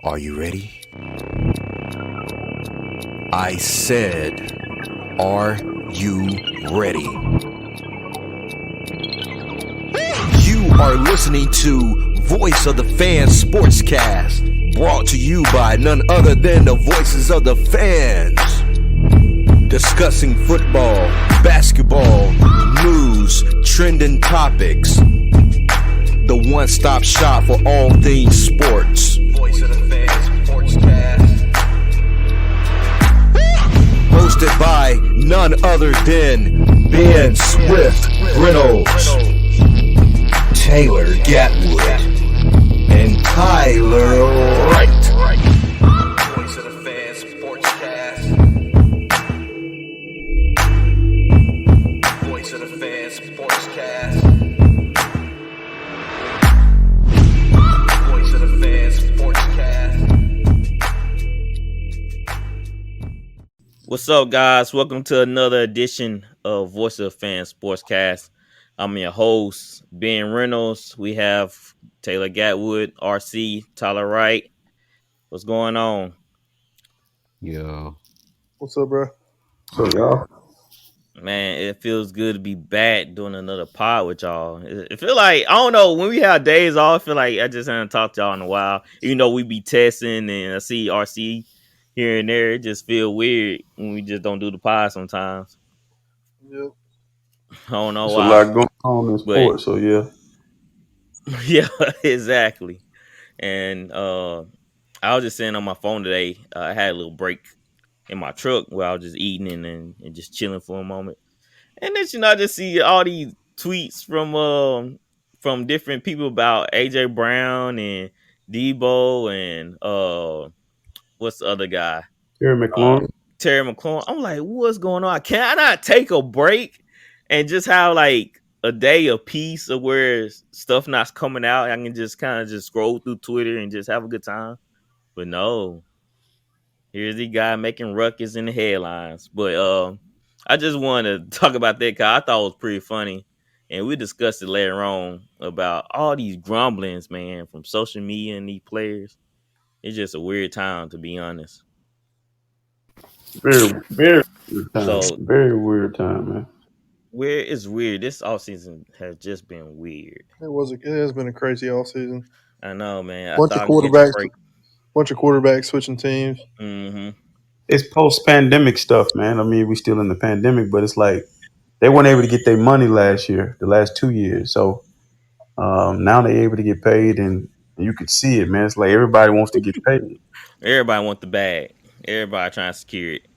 Are you ready? I said, are you ready? You are listening to Voice of the Fans Sportscast, brought to you by none other than the voices of the fans. Discussing football, basketball, news, trending topics. The one-stop shop for all things sports. Voice of the Fans Sportscast. Hosted by none other than Ben Swift Reynolds, Taylor Gatwood, and Tyler Wright. Voice of the Fans Sportscast. Voice of the Fans Sportscast. Voice of the Fans Sportscast. What's up, guys? Welcome to another edition of Voice of the Fans Sportscast. I'm your host, Ben Reynolds. We have Taylor Gatwood, RC, Tyler Wright. What's going on? Yo. What's up, bro? So y'all, Man, it feels good to be back doing another pod with y'all. It feel like, I don't know, when we have days off, I feel like I just haven't talked to y'all in a while. Even though we be testing and I see RC here and there, it just feel weird when we just don't do the pod sometimes. Yep. I don't know there's why. a lot going on in sports, so yeah. Yeah, exactly. And I was just sitting on my phone today. I had a little break in my truck where I was just eating and just chilling for a moment. And then I just see all these tweets from different people about AJ Brown and Debo and what's the other guy? Terry McLaurin. Terry McLaurin. I'm like, what's going on? Can I not take a break and just have like a day of peace of where stuff not coming out? I can just kind of just scroll through Twitter and just have a good time. But no, here's the guy making ruckus in the headlines. But I just wanted to talk about that because I thought it was pretty funny. And we discussed it later on about all these grumblings, man, from social media and these players. It's just a weird time, to be honest. Very, very weird time. So Very weird time, man. where it's weird. This offseason has just been weird. It has been a crazy offseason. I know, man. I Bunch thought of I could catch a quarterbacks break. switching teams. Mm-hmm. It's post-pandemic stuff, man. I mean, we still in the pandemic, but it's like they weren't able to get their money last year, the last 2 years. So now they're able to get paid, and you can see it, man. It's like everybody wants to get paid. Everybody want the bag. Everybody trying to secure it.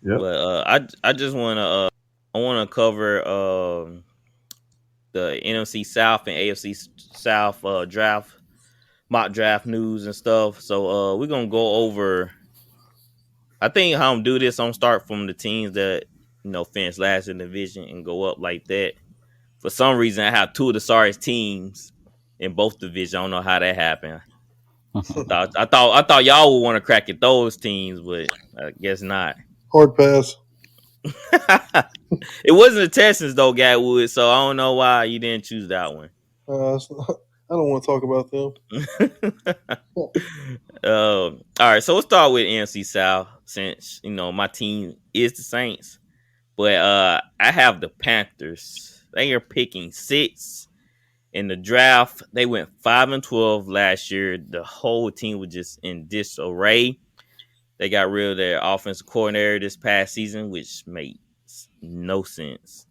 Yep. But I just want to cover the NFC South and AFC South mock draft news and stuff. So we're gonna go over. I think how I'm do this. I'm gonna start from the teams that finish last in the division and go up like that. For some reason, I have two of the sorriest teams in both divisions. I don't know how that happened. I thought y'all would want to crack at those teams, but I guess not. Hard pass. It wasn't the Texans though, Gatwood. So I don't know why you didn't choose that one. I don't want to talk about them. All right, so we'll start with NFC South since my team is the Saints, but I have the Panthers. They are picking 6 in the draft. They went 5-12 last year. The whole team was just in disarray. They got rid of their offensive coordinator this past season, which makes no sense.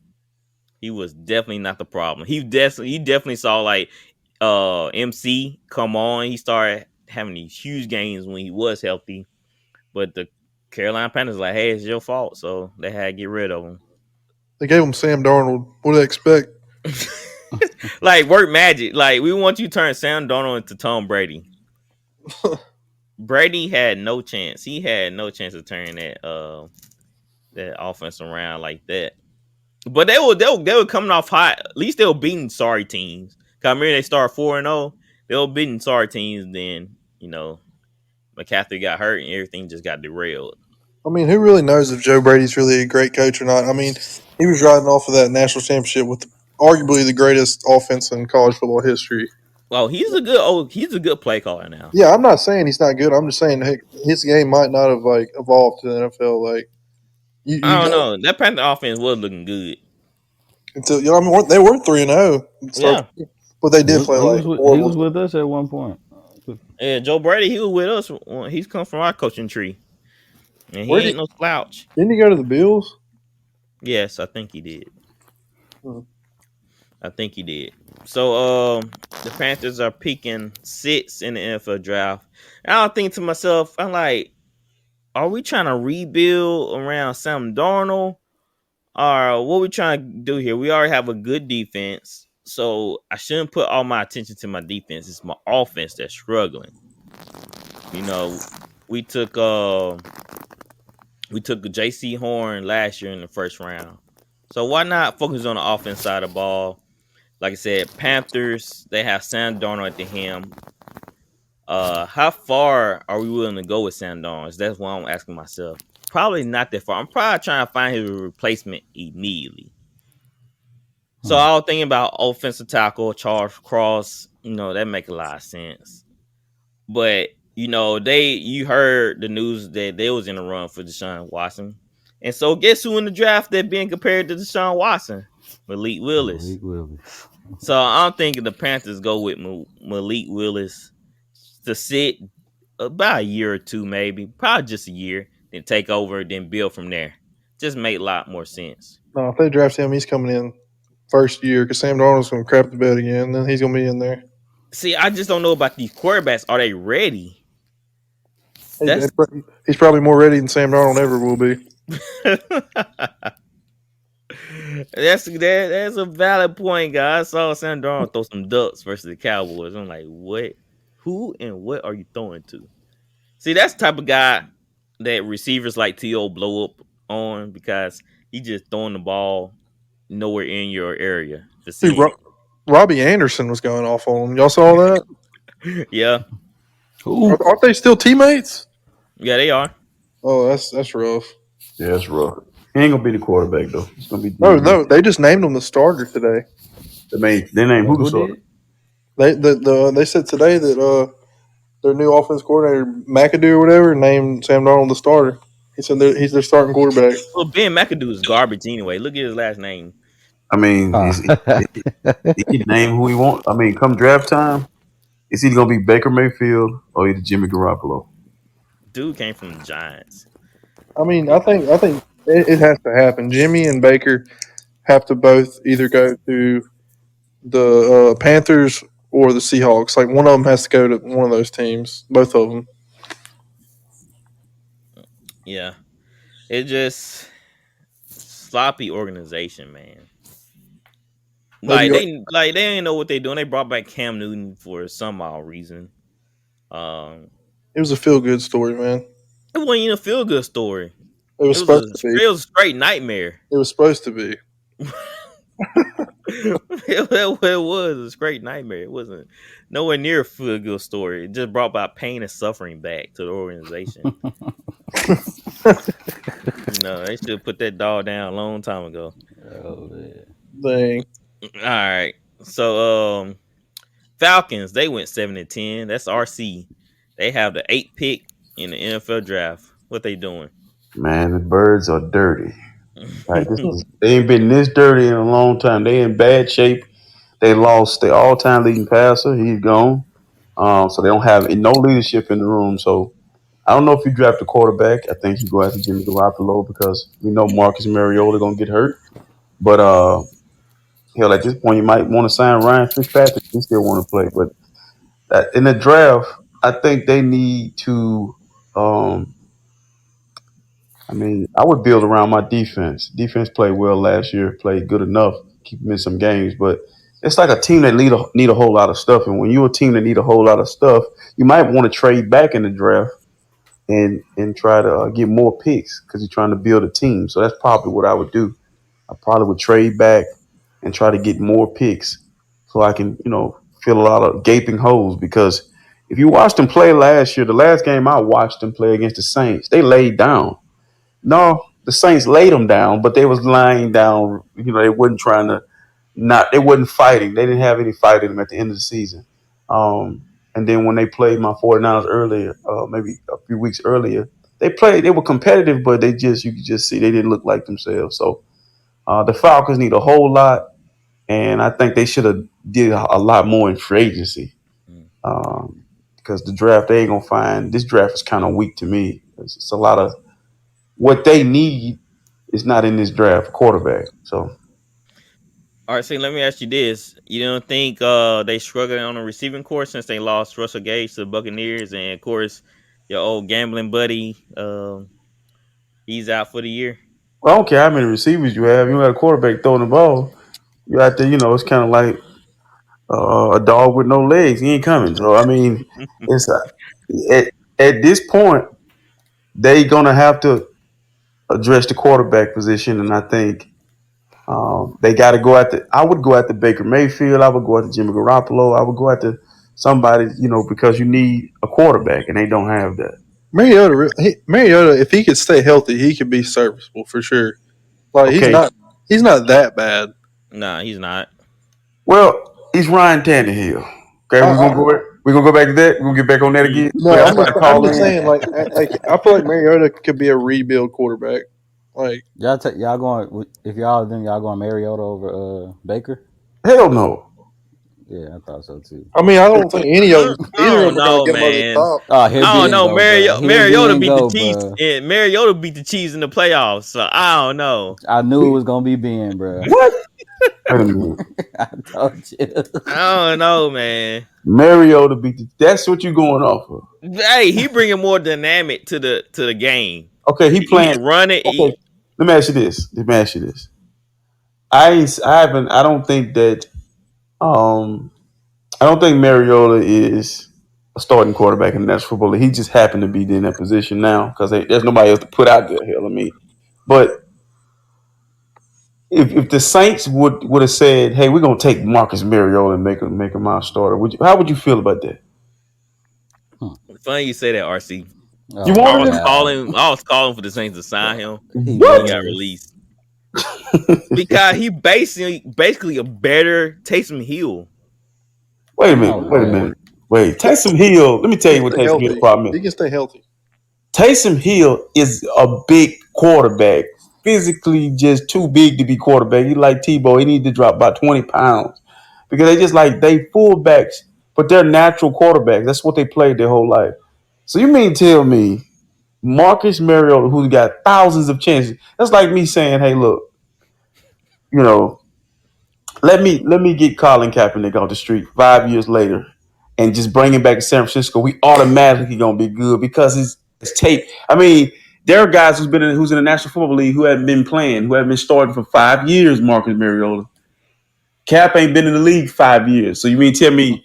He was definitely not the problem. He definitely saw like MC come on. He started having these huge games when he was healthy, but the Carolina Panthers like, hey, it's your fault, so they had to get rid of him. They gave him Sam Darnold. What do they expect? Like work magic. Like we want you to turn Sam Darnold into Tom Brady. Brady had no chance. He had no chance of turning that offense around like that. But they were coming off hot. At least they were beating sorry teams. Cause I remember they started 4-0. They were beating sorry teams. Then McCaffrey got hurt and everything just got derailed. I mean, who really knows if Joe Brady's really a great coach or not? I mean, he was riding off of that national championship with arguably the greatest offense in college football history. Oh, he's a good play caller now. Yeah, I'm not saying he's not good. I'm just saying heck, his game might not have like evolved to the NFL. Like you I don't don't know. That Panther offense was looking good. until you know. I mean, they were 3-0 start, Yeah. but they did play like He horrible. was with us at one point. Yeah, Joe Brady, he was with us. He's come from our coaching tree. And he Where did ain't no slouch. didn't he go to the Bills? Yes, I think he did. Hmm. I think he did. So the Panthers are picking 6 in the NFL draft. And I'll think to myself, I'm like, are we trying to rebuild around Sam Darnold? Or what we trying to do here? We already have a good defense. So I shouldn't put all my attention to my defense. It's my offense that's struggling. You know, we took JC Horn last year in the first round. So why not focus on the offense side of the ball? Like I said, Panthers, they have Sam Darnold at the helm. How far are we willing to go with Sam Darnold? That's what I'm asking myself. Probably not that far. I'm probably trying to find his replacement immediately. So I was thinking about offensive tackle, Charles Cross. That make a lot of sense. But you heard the news that they was in a run for Deshaun Watson, and so guess who in the draft that being compared to Deshaun Watson? Malik Willis. Malik Willis. So I'm thinking the Panthers go with Malik Willis to sit about a year or two, maybe, probably just a year, then take over, then build from there. Just make a lot more sense. No, if they draft him, he's coming in first year because Sam Darnold's going to crap the bed again. Then he's going to be in there. See, I just don't know about these quarterbacks. Are they ready? That's He's probably more ready than Sam Darnold ever will be. that's a valid point, guys. I saw Sam Darnold throw some ducks versus the Cowboys. I'm like, what? Who and what are you throwing to? See, that's the type of guy that receivers like T.O. blow up on because he just throwing the ball nowhere in your area to Dude, see Robbie Anderson was going off on him. Y'all saw that? it. Yeah, Aren't they still teammates? yeah, they are. Oh, that's rough. Yeah, that's rough. He ain't gonna be the quarterback though. It's gonna be Oh DB. no, they just named him the starter today. They named who the Who starter? did? They said today that their new offense coordinator McAdoo or whatever named Sam Darnold the starter. He said that he's their starting quarterback. Well, Ben McAdoo is garbage anyway. Look at his last name. I mean, he can name who he want. I mean, come draft time, it's either gonna be Baker Mayfield or either Jimmy Garoppolo. Dude came from the Giants. I mean, I think it has to happen. Jimmy and Baker have to both either go to the Panthers or the Seahawks. Like one of them has to go to one of those teams. Both of them. Yeah, it just sloppy organization, man. Maybe They didn't know what they doing. They brought back Cam Newton for some odd reason. Um, it was a feel good story, man. it wasn't even a feel good story. It was supposed to be. It was a straight nightmare. It was supposed to be. it was a straight nightmare. It wasn't nowhere near a feel good story. It just brought about pain and suffering back to the organization. They should have put that dog down a long time ago. Oh man. Thing. All right. So Falcons, they went 7-10. That's RC. They have the 8th pick in the NFL draft. What they doing? Man, the birds are dirty. Like they ain't been this dirty in a long time. They in bad shape. They lost their all-time leading passer. He's gone. So they don't have no leadership in the room. So I don't know if you draft a quarterback. I think you go after Jimmy Garoppolo because we know Marcus Mariota gonna get hurt. But hell, at this point, you might want to sign Ryan Fitzpatrick. He still want to play. But in the draft, I think they need to. Um, I mean, I would build around my defense. Defense played well last year, played good enough, keep them in some games. But it's like a team that need a whole lot of stuff. And when you're a team that need a whole lot of stuff, you might want to trade back in the draft and try to get more picks because you're trying to build a team. So that's probably what I would do. I probably would trade back and try to get more picks so I can, fill a lot of gaping holes. Because if you watched them play last year, the last game I watched them play against the Saints, they laid down. No, the Saints laid them down, but they was lying down. They wasn't trying to they wasn't fighting. They didn't have any fight in them at the end of the season. And then when they played my 49ers earlier, maybe a few weeks earlier, they were competitive, but you could just see they didn't look like themselves. So the Falcons need a whole lot, and I think they should have did a lot more in free agency. Mm. Because the draft they ain't gonna find this draft is kind of weak to me. It's a lot of what they need is not in this draft quarterback. So All right, see, let me ask you this: you don't think they struggling on the receiving course since they lost Russell Gage to the Buccaneers, and of course your old gambling buddy, he's out for the year. I don't care how many receivers you have. You got a quarterback throwing the ball. You out there, it's kind of like a dog with no legs. He ain't coming. So I mean, it's at this point they gonna have to address the quarterback position, and I think they got to go at the. I would go at the Baker Mayfield. I would go at the Jimmy Garoppolo. I would go at the somebody, because you need a quarterback, and they don't have that. Mariota, if he could stay healthy, he could be serviceable for sure. Like Okay, he's not that bad. Nah, he's not. well, he's Ryan Tannehill. Okay, we're gonna go back to that. We're gonna get back on that again. No, We got I'm somebody just, I'm call just in. saying, I feel like Mariota could be a rebuild quarterback. Like, Y'all going if y'all then y'all going Mariota over Baker? Hell no. Yeah, I thought so too. I mean, I don't think I either of don't them are going to know, get him over the man. top. Oh, here I don't know. Go, bro. Here Mariota beat the go, Chiefs, bro. and Mariota beat the Chiefs in the playoffs. So I don't know. I knew it was gonna be Ben, bro. What? Wait a minute. I told you. I don't know, man. Mariota beat the. That's what you going off of. Hey, he bringing more dynamic to the game. Okay, he He playing. can run it. Okay, let me ask you this. I haven't. I don't think that. I don't think Mariota is a starting quarterback in the National Football League. He just happened to be in that position now because there's nobody else to put out there. Hell, I mean, but if the Saints would have said, "Hey, we're gonna take Marcus Mariota and make him our starter," how would you feel about that? Funny you say that, RC. Oh, You I wanted was him? God. calling for the Saints to sign him. He He What? got was. released because he basically a better Taysom Hill. Wait a No minute. Wait a way. minute. Wait. Taysom Hill. Let me tell He you can what stay Taysom Hill healthy. problem He is. can stay healthy. Taysom Hill is a big quarterback, physically just too big to be quarterback. He like Tebow. He need to drop about 20 pounds because they fullbacks, but they're natural quarterbacks. That's what they played their whole life. So you mean tell me Marcus Mariota, who's got thousands of chances, that's like me saying, "Hey, look, you know, let me get Colin Kaepernick off the street 5 years later, and just bring him back to San Francisco. We automatically gonna be good because his tape. I mean, there are guys who's in the National Football League who haven't been playing, who haven't been starting for 5 years. Marcus Mariota, Cap ain't been in the league 5 years. So you mean tell me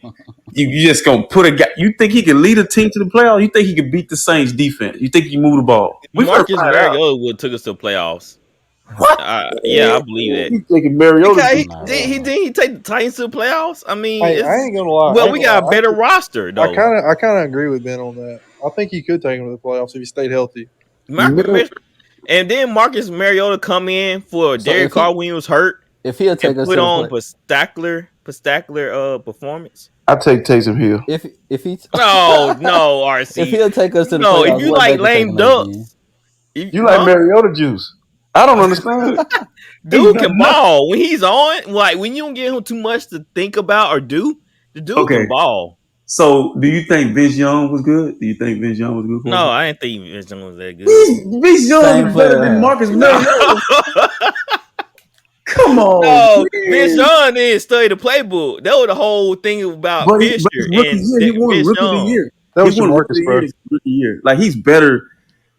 you just gonna put a guy? You think he can lead a team to the playoffs? You think he can beat the Saints defense? You think he can move the ball? We finna Marcus find out. Mariota would took us to the playoffs. What? Yeah, I believe that. You thinking Mariota? Because Nah, he take the Titans to the playoffs. I mean, Hey, I ain't gonna lie. we got a better roster I though. kind of agree with Ben on that. I think he could take him to the playoffs if he stayed healthy. And then Marcus Mariota come in for So Derek Carr when he was hurt if he'll take and us put to the on play, Pastacler performance. I take Taysom Hill. if he No, RC. if he'll take us to the No, playoffs, if you what like Baker lame taking us, Ben? ducks, You like Mariota juice? I don't understand. dude can ball when he's on. Like when you don't give him too much to think about or do, the dude Okay. can ball. So, do you think Vince Young was good? Do you think Vince Young was good? No, I didn't think Vince Young was that good. Vince Young Same is better player. than Marcus Mariota. Come on, No, man. Vince Young didn't study the playbook. That was the whole thing about But Fisher his rookie and year, he won Vince Rookie of the Young. Year. That was He won Jamarcus, bro. Rookie year. Like he's better.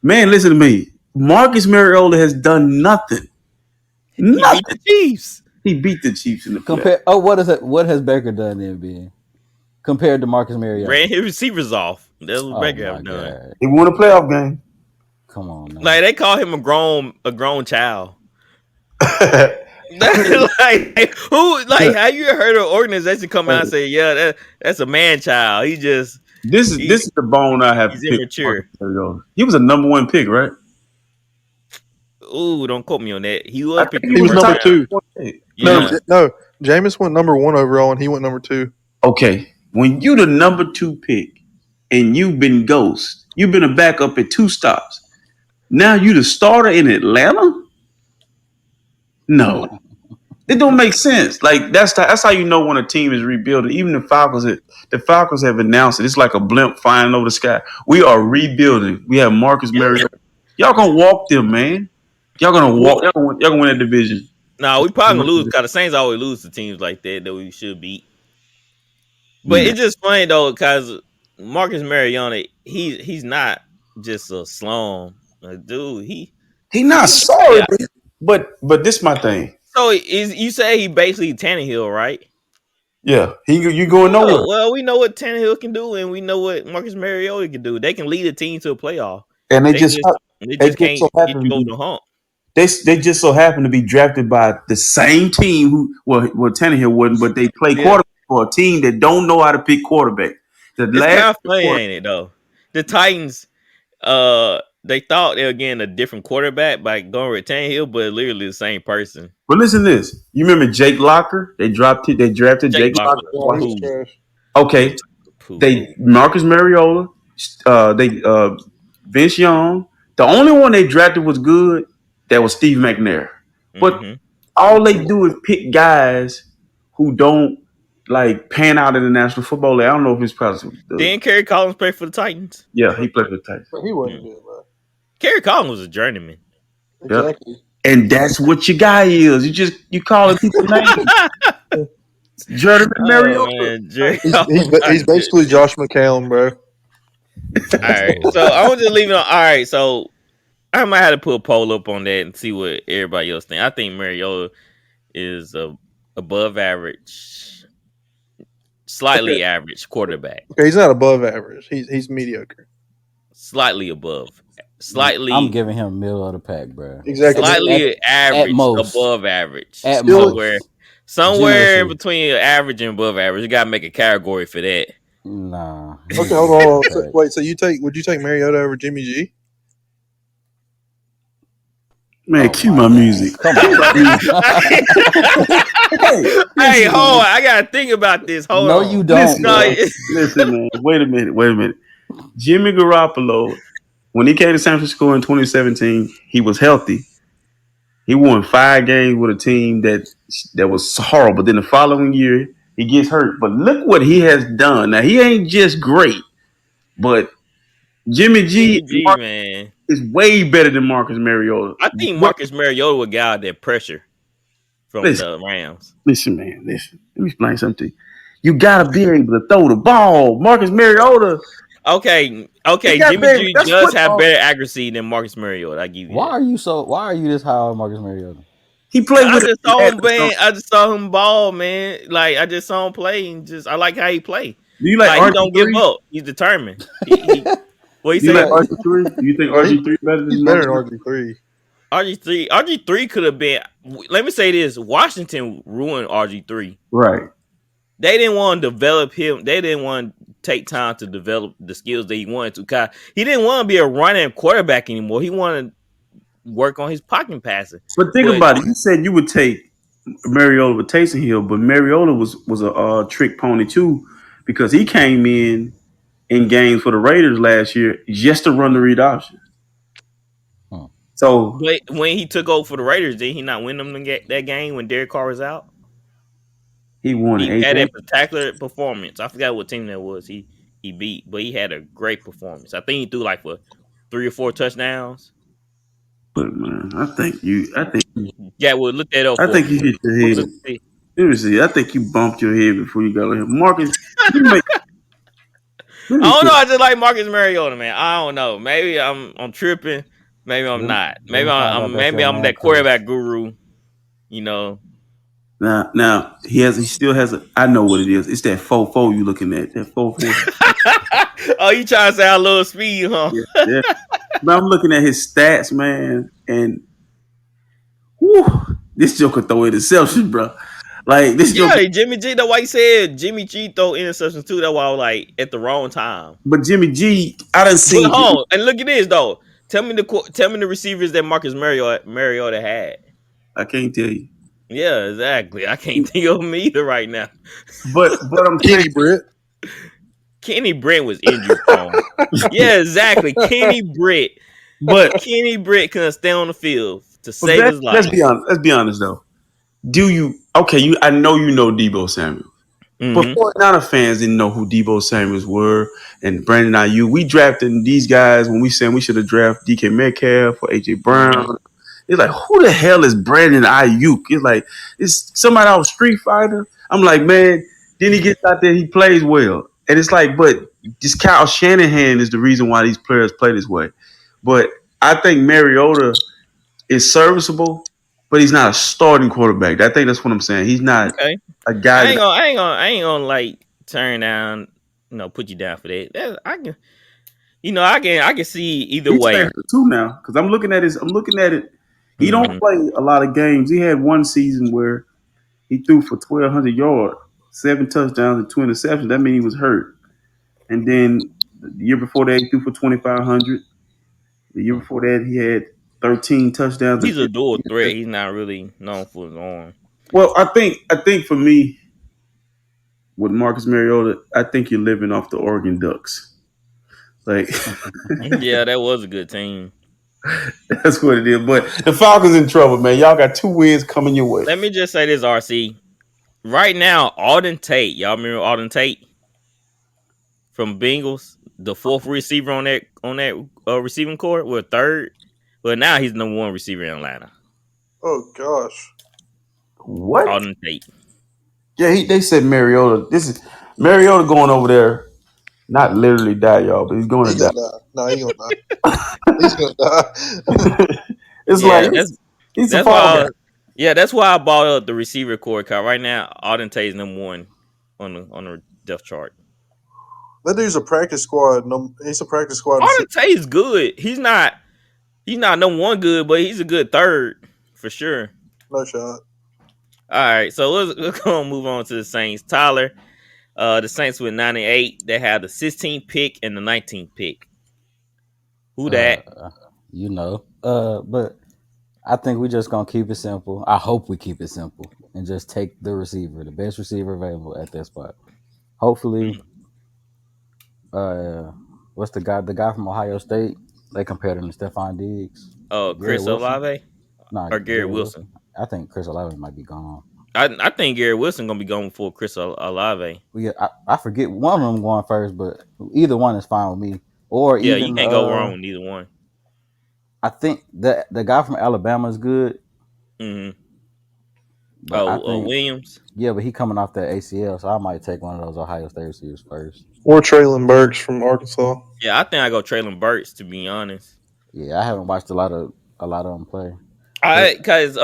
Man, listen to me. Marcus Mariota has done nothing. He beat the Chiefs. He beat the Chiefs in the playoffs. What has Baker done then, Ben? Compared to Marcus Mariota? Ran his receivers off. That's what Oh Baker my have done. God. He won a playoff game. Come on, man. Like they call him a grown child. Like who? Like have you heard of an organization come out and say, "Yeah, that's a man child. He just This is the bone I have. he's to pick immature." Marcus Mariota. He was a number one pick, right? Ooh, don't quote me on that. He was picked. He was number 2. Yeah. No, Jameis went number 1 overall, and he went number 2. Okay. when you the number 2 pick and you've been ghost, you've been a backup at 2 stops. Now you the starter in Atlanta? No. It don't make sense. Like that's how you know when a team is rebuilding. Even the Falcons have announced it. It's like a blimp flying over the sky. We are rebuilding. We have Marcus Mariota. Y'all gonna walk them, man. Y'all gonna walk. Y'all gonna win that division. No, we probably gonna lose because the Saints always lose to teams like that we should beat. But it's just funny though, because Marcus Mariota, he's not just a slum. Like, dude, he not sorry, yeah. But this is my thing. So you say he basically Tannehill, right? Yeah, you going nowhere. Well, we know what Tannehill can do, and we know what Marcus Mariota can do. They can lead a team to a playoff, and they just can't so get you over the hump. They just so happen to be drafted by the same team who Tannehill wasn't, but they play quarterback for a team that don't know how to pick quarterback. It's kind of funny, ain't it? Though the Titans, they thought they were getting a different quarterback by going with Tannehill, but literally the same person. But listen to this. You remember Jake Locker? They drafted Jake Locker. Okay. They Marcus Mariota, Vince Young. The only one they drafted was good. That was Steve McNair. But all they do is pick guys who don't like pan out in the National Football League. I don't know if it's possible. Didn't Kerry Collins play for the Titans? Yeah, he played for the Titans. But he wasn't good, bro. Kerry Collins was a journeyman. Exactly. Yep. And that's what your guy is. You calling people names. Journeyman Mariota. He's basically Josh McCown, bro. All right. So I want to leave it on. All right. So I might have to put a poll up on that and see what everybody else thinks. I think Mariota is above average, slightly average quarterback. Okay, he's not above average. He's mediocre. Slightly above. Slightly. I'm giving him middle of the pack, bro. Exactly. Slightly average, at most. above average. At Somewhere between average and above average. You gotta make a category for that. Nah. Okay, hold on. Would you take Mariota over Jimmy G? Man, cue my music. Come on. Hey, hold on. I gotta think about this. Hold on. No, you don't. Listen, man. Wait a minute. Jimmy Garoppolo, when he came to San Francisco in 2017, he was healthy. He won 5 games with a team that was horrible. Then the following year, he gets hurt. But look what he has done. Now, he ain't just great, but Jimmy G man, is way better than Marcus Mariota. I think Marcus Mariota would get out that pressure from the Rams. Listen. Let me explain something to you. You got to be able to throw the ball. Marcus Mariota. Okay. Jimmy G does have better accuracy than Marcus Mariota. I give you. Why are you this high on Marcus Mariota? He played with. I just saw him ball, man. Like I just saw him play, and I like how he play. Do you like he don't give up. He's determined. What you say? Like RG3? Do you think RG3 better than RG3? RG3 could have been. Let me say this: Washington ruined RG3. Right. They didn't want to develop him. They didn't want to take time to develop the skills that he wanted to. He didn't want to be a running quarterback anymore. He wanted to work on his pocket passing. But think about it. You said you would take Mariota with Taysom Hill, but Mariota was a trick pony too, because he came in games for the Raiders last year just to run the read option. So, but when he took over for the Raiders, did he not win them that game when Derek Carr was out? He won. He had a spectacular performance. I forgot what team that was. He beat, but he had a great performance. I think he threw like for 3 or 4 touchdowns. But man, I think yeah, well, look that up. I think you hit your head. Let me see. I think you bumped your head before you got on here, Marcus. I don't know. I just like Marcus Mariota, man. I don't know. Maybe I'm tripping. Maybe I'm not. Maybe I'm that quarterback guru. You know. Now he still has a. I know what it is. It's that 4.4 you looking at. That 4.4. Oh, you trying to say I love speed, huh? Yeah. But I'm looking at his stats, man, and this joker throw interceptions, bro. Like this. Yeah, Jimmy G. That's why he said Jimmy G throw interceptions too. That's why I was like at the wrong time. But Jimmy G, I done seen. And look at this though. Tell me the receivers that Marcus Mariota had. I can't tell you. Yeah, exactly. I can't think of them either right now. But I'm Kenny Britt. Kenny Brett was injury prone. Yeah, exactly. But Kenny Brett couldn't stay on the field to but save his let's be life. honest. Let's be honest though. Do you okay? I know you know Debo Samuel. But Mm-hmm. 49er fans didn't know who Debo Samuels were and Brandon Ayuk. We drafted these guys when we said we should have drafted DK Metcalf or AJ Mm-hmm. Brown. It's like, who the hell is Brandon Ayuk? It's like, it's somebody out Street Fighter. I'm like, man, then he gets out there, he plays well. And it's like, but just Kyle Shanahan is the reason why these players play this way. But I think Mariota is serviceable, but he's not a starting quarterback. I think that's what I'm saying. He's not Okay. a guy that I ain't gonna like turn down, put you down for that. I can, I can see either he's way. faster too now because I'm looking at it. He don't Mm-hmm. play a lot of games. He had one season where he threw for 1,200 yards, 7 touchdowns, and 2 interceptions. That means he was hurt. And then the year before that, he threw for 2,500. The year before that, he had 13 touchdowns and He's a 15 dual threat. interceptions. He's not really known for his arm. Well, I think for me with Marcus Mariota, I think you're living off the Oregon Ducks. Like Yeah, that was a good team. that's what it is. But the Falcons in trouble, man. Y'all got 2 wins coming your way. Let me just say this, RC. Right now, Alden Tate, y'all remember Alden Tate from Bengals, the fourth receiver on that receiving court, or third. But now he's the number 1 receiver in Atlanta. Oh gosh. What? Alden Tate. Yeah, they said Mariota. This is Mariota going over there. Not literally die, y'all, but he's going to He's die. gonna die. No, he gonna die. He's gonna die. It's Yeah, like he's a that's fall why. guy. Yeah, that's why I bought up the receiver core card. Right now, Alden Tate's number 1 on the depth chart. That dude's a practice squad. He's a practice squad. Alden Tate's good. He's not number 1 good, but he's a good third for sure. No shot. All right, so let's go and move on to the Saints. Tyler, the Saints with 98. They have the 16th pick and the 19th pick. Who that? But I think we're just gonna keep it simple. I hope we keep it simple and just take the receiver, the best receiver available at that spot. Hopefully, what's the guy from Ohio State? They compared him to Stephon Diggs. Oh, Chris Olave or Garrett Wilson? I think Chris Olave might be gone. I think Garrett Wilson gonna be going before Chris Olave. I forget one of them going first, but either one is fine with me. Or Yeah, even you can't go wrong with either one. I think the guy from Alabama is good. Mm-hmm. But I think, Williams. Yeah, but he coming off that ACL, so I might take one of those Ohio State receivers first. Or Traylon Burks from Arkansas. Yeah, I think I go Traylon Burks, to be honest. Yeah, I haven't watched a lot of them play. Because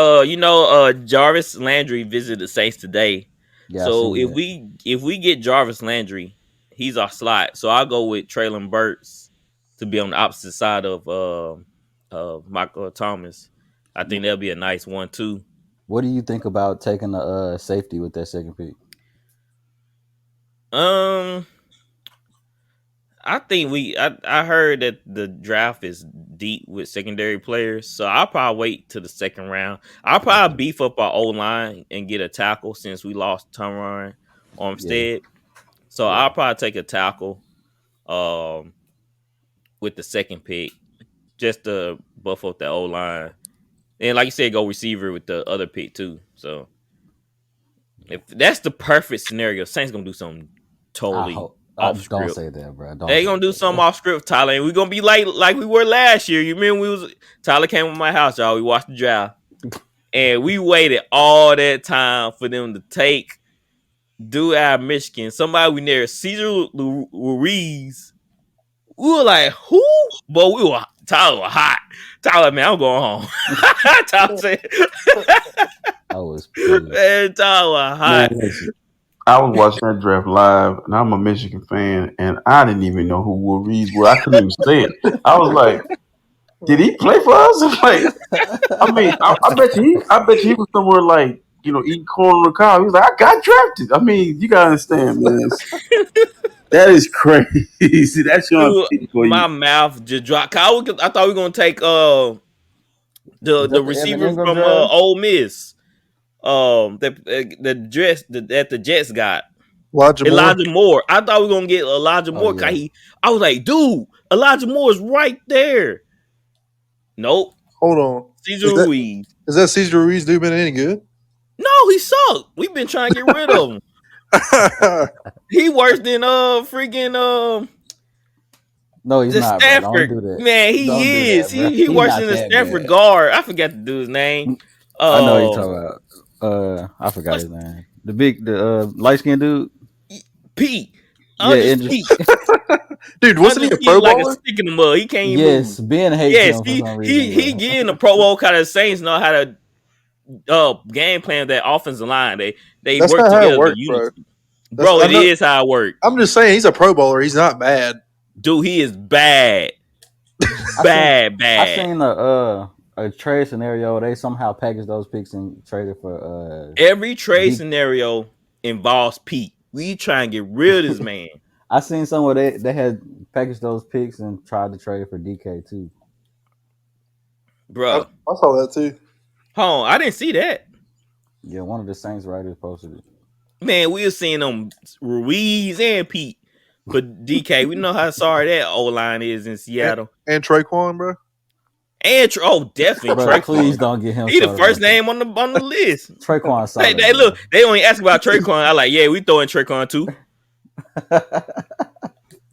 Jarvis Landry visited the Saints today. Yeah, so if we get Jarvis Landry, he's our slot. So I'll go with Traylon Burks to be on the opposite side of Michael Thomas. I think that'll be a nice 1-2. What do you think about taking a safety with that second pick? I think I heard that the draft is deep with secondary players, so I'll probably wait to the second round. I'll probably beef up our O-line and get a tackle since we lost Tyron Armstead. Yeah. So I'll probably take a tackle with the second pick just to buff up the O-line. And like you said, go receiver with the other pick too. So if that's the perfect scenario, Saints gonna do something totally off script. Don't say that, bro. They gonna do something off script, Tyler, and we're gonna be like we were last year. You remember Tyler came to my house, y'all. We watched the draft, and we waited all that time for them to do out of Michigan. Somebody we near Cesar Ruiz. We were like, who? But Tyler was hot. Tyler, man, I'm going home. Tyler said, I was pissed. Man, Tyler was hot. Man, I was watching that draft live, and I'm a Michigan fan, and I didn't even know who Will Reeves was. I couldn't even say it. I was like, "Did he play for us?" Like, I mean, I bet you he was somewhere like eating corn on the cob. He was like, "I got drafted." I mean, you gotta understand, man. That is crazy. That's your my mouth just dropped. I thought we were gonna take the receiver from Ole Miss. The Jets got. Elijah Moore. I thought we were gonna get Elijah Moore. Yeah. I was like, dude, Elijah Moore is right there. Nope. Hold on. Cesar Ruiz. Is that Cesar Ruiz dude been any good? No, he sucked. We've been trying to get rid of him. He worse than freaking No, he's the not. Stanford. Bro. Don't do that. Man, he Don't do is. that, bro. He worse not than the that Stanford bad. guard. I forgot the dude's name. I know you're talking about. I forgot his name. The light skinned dude. Pete. Pete. Dude, wasn't he a pro like bowler? a stick in the mud. He can't even Yes, move. Ben hates him for some reason. He getting the Pro Bowl kind of Saints know how to game plan that offensive line. They That's work not how it together. works, bro. It is how it works. I'm just saying he's a pro bowler. He's not bad. Dude, he is bad. Bad. I seen a trade scenario. They somehow packaged those picks and traded for every trade scenario involves Pete. We try and get rid of this man. I seen somewhere they had packaged those picks and tried to trade for DK too. Bro, I saw that too. Hold on, I didn't see that. Yeah, one of the Saints writers posted it. Man, we were seeing them Ruiz and Pete for DK. We know how sorry that O-line is in Seattle. And Traquan, bro. And definitely Bro, Traquan. please don't get him. He the first name on the list. Traquan solid. They look. They only ask about Traquan. I like, yeah, we throwing Traquan too.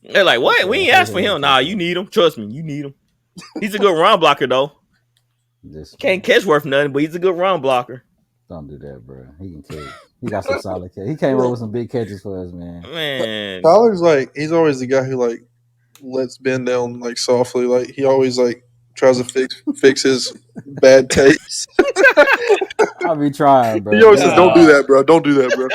They're like, what? We ain't asked for him. Nah, you need him. Trust me, you need him. He's a good run blocker though. Can't catch worth nothing, but he's a good run blocker. Don't do that, bro. He can catch. He got some solid catch. He came up with some big catches for us, man. Man, Tyler's he's always the guy who lets Ben down softly. He always tries to fix his bad takes. I'll be trying, bro. He always says, "Don't do that, bro. Don't do that, bro."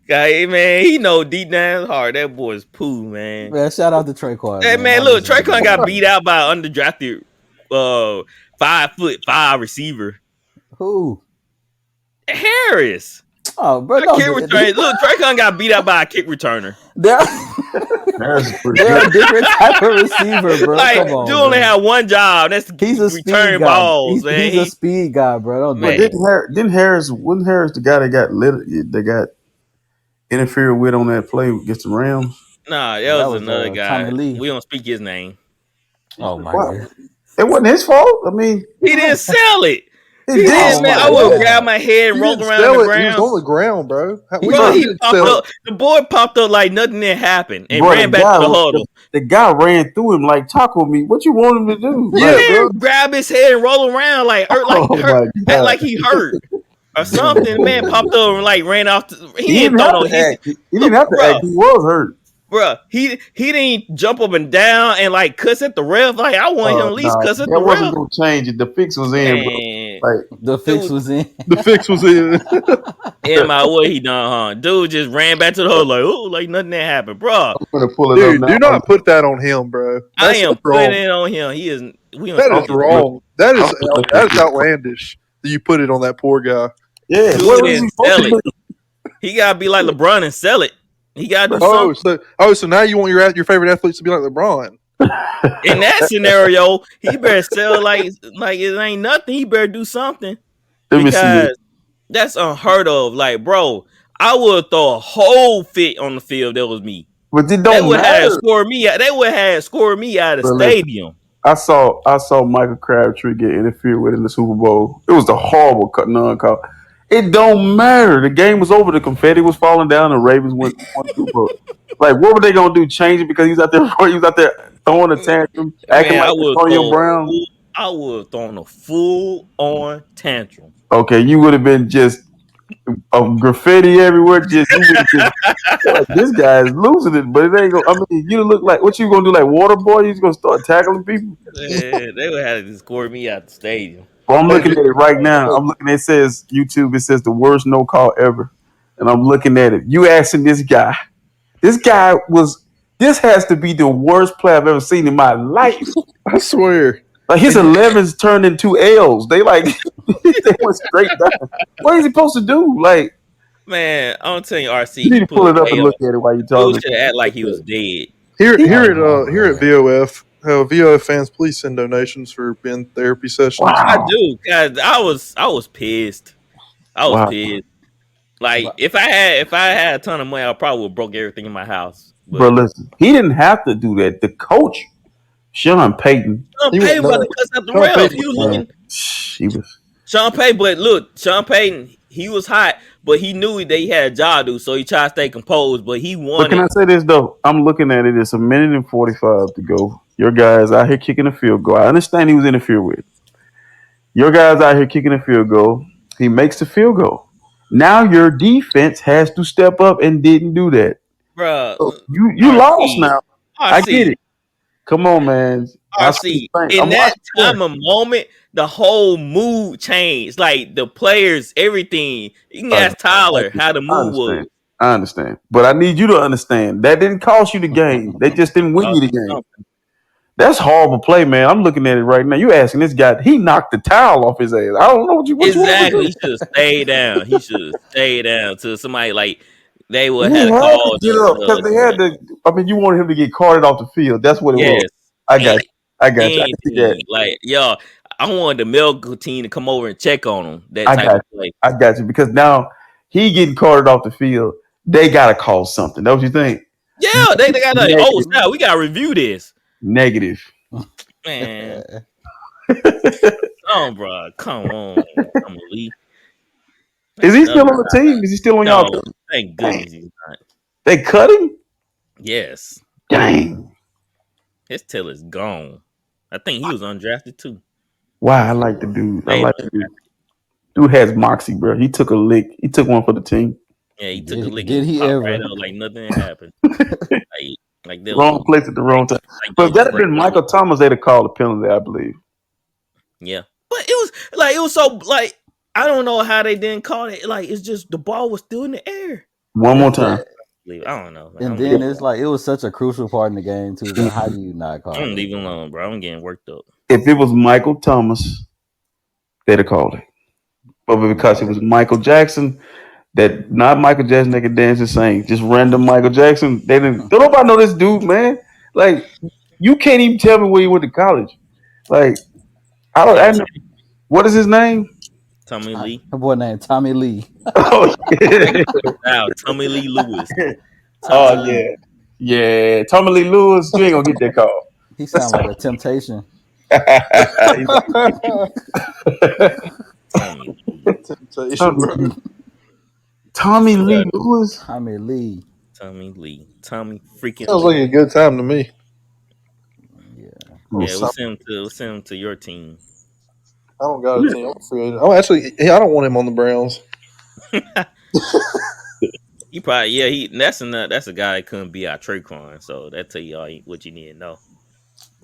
Guy, man, he know deep down hard that boy's poo, man. Man, shout out to Traquan. Hey, man, look, Traquan got beat out by an undrafted 5'5" receiver. Who? Harris. Oh, bro, Look, Traquan got beat out by a kick returner. They're a different type of receiver, bro. Come on, dude only had one job. That's he's a return balls, man. He's a speed guy, bro. Wasn't Harris the guy that got interfered with on that play against the Rams? Nah, that was another guy. We don't speak his name. Oh my god. It wasn't his fault. I mean, he didn't sell it. He did, man. I would grab my head and roll around the ground. He was on the ground, bro. He popped up. The boy popped up like nothing had happened and ran back to the huddle. The guy ran through him like taco meat. What you want him to do? Yeah, grab his head and roll around like he hurt or something. Man popped up and ran off. He didn't throw no hit. He didn't have to act. He was hurt. Bro, he didn't jump up and down and cuss at the ref. I want him at least cuss at the ref. That wasn't gonna change it. The fix was in, bro. The fix was in. The fix was in. What he done, huh? Dude just ran back to the hole like nothing that happened, bro. I'm gonna pull it Dude, up now. Do not put that on him, bro. I am putting it on him. He is. That is wrong. That is outlandish. That you put it on that poor guy. Yeah, he gotta be like LeBron and sell it. He gotta do something. So now you want your favorite athletes to be like LeBron? In that scenario, he better sell like it ain't nothing. He better do something because that's unheard of. Bro, I would throw a whole fit on the field. That was me. But it don't matter. They would have scored me out of the stadium. I saw Michael Crabtree get interfered with in the Super Bowl. It was a horrible non-call. It don't matter. The game was over. The confetti was falling down. The Ravens went Super Bowl. What were they gonna do? Change it because he's out there throwing a tantrum, acting like Antonio Brown. I would have thrown a full-on tantrum. Okay, you would have been just graffiti everywhere. Just this guy is losing it, but it ain't gonna. I mean, you look like what you gonna do? Like water boy? You just gonna start tackling people? Yeah, they would have to score me out the stadium. Well, I'm looking at it right now. It says YouTube. It says the worst no call ever, and I'm looking at it. You asking this guy? This has to be the worst play I've ever seen in my life. I swear. His 11s turned into L's. They went straight down. What is he supposed to do? Man, I'm telling you, RC. You need to pull it up and look at it while you talking. He should act like he was dead. Here at VOF. VOF fans, please send donations for Ben therapy sessions. Wow. I do, guys. I was pissed. I was pissed. Like if I had a ton of money, I probably would broke everything in my house. Bro, But listen, he didn't have to do that. The coach, Sean Payton, Sean He went Payton about to nuts. cuss out the Sean refs. Payton He was went man, looking nuts. he was. Sean Payton, but look, Sean Payton, he was hot, but he knew that he had a job to do, so he tried to stay composed. But he But can wanted, I say this though? I'm looking at it. It's a minute and 45 to go. Your guys out here kicking a field goal. I understand he was interfered with. Your guys out here kicking a field goal. He makes the field goal. Now your defense has to step up and didn't do that. bruh, So you lost RC, now. I get RC, it. Come on, man. I see. RC. I'm In that watching the play. time of moment, the whole mood changed. Like the players, everything. You can I, ask Tyler how the I mood was. understand. I understand. But I need you to understand that didn't cost you the game. They just didn't win you the game. That's horrible play, man. I'm looking at it right now. You asking this guy? He knocked the towel off his ass. I don't know what you want to Exactly. do. He should stay down. He should stay down till somebody like they would He have to had to call get up because they had to. I mean, you wanted him to get carted off the field. That's what it was. yes. I got And you. I got you. I can see that. anything. Like, yo, I wanted the medical team to come over and check on him. That I type got of play. you. I got you because now he getting carted off the field. They gotta call something. Don't you think? Yeah, they got like, oh Negative. snap, we gotta review this. Negative. Man. Oh, bro, come on, I'm a leave. Is he still on the team? Is he still on y'all No, team? thank goodness he's not. They cut him? Yes, Dang. his tail is gone. I think he was undrafted too. Wow, I like the dude. I They like the dude. Dude has moxie, bro. He took a lick. He took one for the team. Yeah, he took a lick Did and he popped ever? right up like nothing happened. like they Wrong was, place at the wrong time. like But they if that was had been breaking. Michael Thomas, they'd have called a penalty, I believe. Yeah, but it was so like I don't know how they didn't call it. Like it's just the ball was still in the air. One more time. I don't know. And then it's like it was such a crucial part in the game too. But how do you not call I'm it? leaving alone, bro. I'm getting worked up. If it was Michael Thomas, they'd have called it. But because it was Michael Jackson, that not Michael Jackson that could dance and sing, just random Michael Jackson. They didn't. Don't nobody know this dude, man. Like you can't even tell me where he went to college. Like I don't. I know, what is his name? Tommy Lee. Her boy named Tommy Lee. Oh yeah. Wow, Tommy Lee Lewis. Oh Tommy Lee. yeah. Tommy Lee Lewis. You ain't gonna get that call. He sounds like a temptation. Tommy Lee. Temptation, bro. Tommy Lee Lewis. Tommy Lee. Tommy Lee. Tommy freaking Sounds Lee. like a good time to me. Yeah. Yeah, we'll send him to your team. I don't got a team. I'm free agent. Oh, actually, I don't want him on the Browns. He probably that's a guy that couldn't be our Traquan, so that tell you all what you need to know.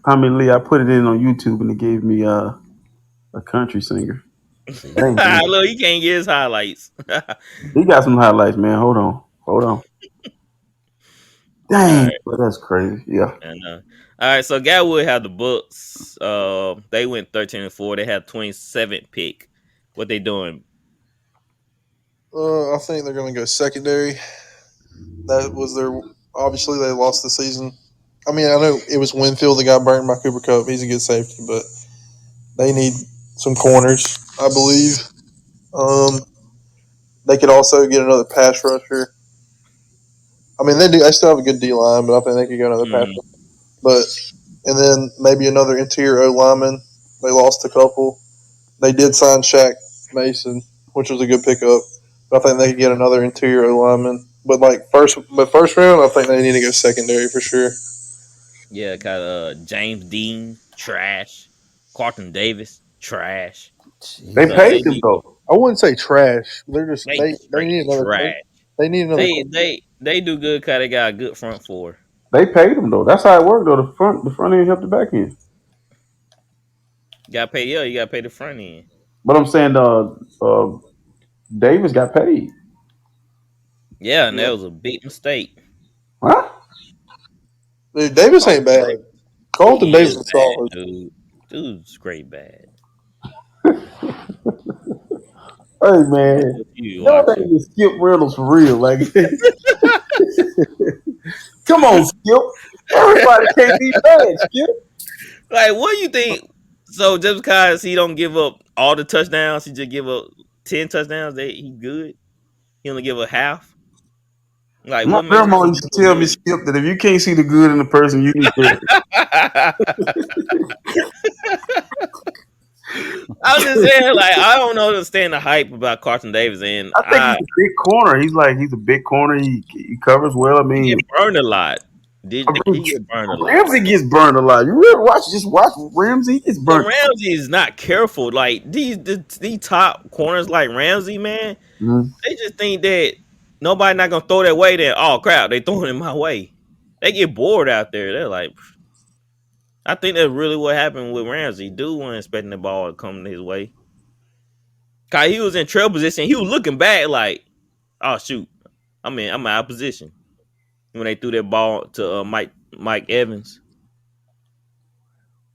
Tommy Lee. I put it in on YouTube and it gave me a country singer. Dang, Look, he can't get his highlights. he got some highlights, man. Hold on. Dang, Right. but that's crazy. Yeah. And all right, so Gatwood had the Bucks. They went 13-4. They had 27th pick. What they doing? I think they're going to go secondary. That was their. Obviously, they lost the season. I mean, I know it was Winfield that got burned by Cooper Kupp. He's a good safety, but they need some corners, I believe. They could also get another pass rusher. I mean, they do. They still have a good D line, but I think they could go another pass rusher. But and then maybe another interior O lineman. They lost a couple. They did sign Shaq Mason, which was a good pickup. But I think they could get another interior O lineman. But first round, I think they need to go secondary for sure. Yeah, got James Dean, trash. Carlton Davis, trash. They So paid him though. I wouldn't say trash. They're just They they need another trash. They need another. They do good because they got a good front four. They paid him though. That's how it worked though. The front end helped the back end. You got to pay. Yeah, you got to pay the front end. But I'm saying Davis got paid. Yeah, and that was a big mistake. Huh? Dude, Davis ain't bad. Carlton Davis is solid. Dude's great bad. Hey man, y'all think you Skip Reynolds for real? Like, come on, Skip. Everybody can't be bad, Skip. Like, what do you think? So just because he don't give up all the touchdowns, he just give up 10 touchdowns, he good? He only give a half. Like My what makes grandma him used to so tell me, good? Skip, that if you can't see the good in the person, you need to. I was just saying, like, I don't understand the hype about Carlton Davis, and I think he's a big corner. He's a big corner. He covers well. I he mean, get burned a lot. I He mean, get burned a lot. Ramsey gets burned a lot. You really watch Ramsey. He gets But burnt. Ramsey is not careful. Like these top corners like Ramsey, man, Mhm. they just think that nobody not gonna throw that way. Then oh crap, they throwing it my way. They get bored out there. They're like, I think that's really what happened with Ramsey. Dude wasn't expecting the ball to come his way. Cause he was in trail position. He was looking back like, oh shoot, I'm out of position when they threw that ball to Mike Evans.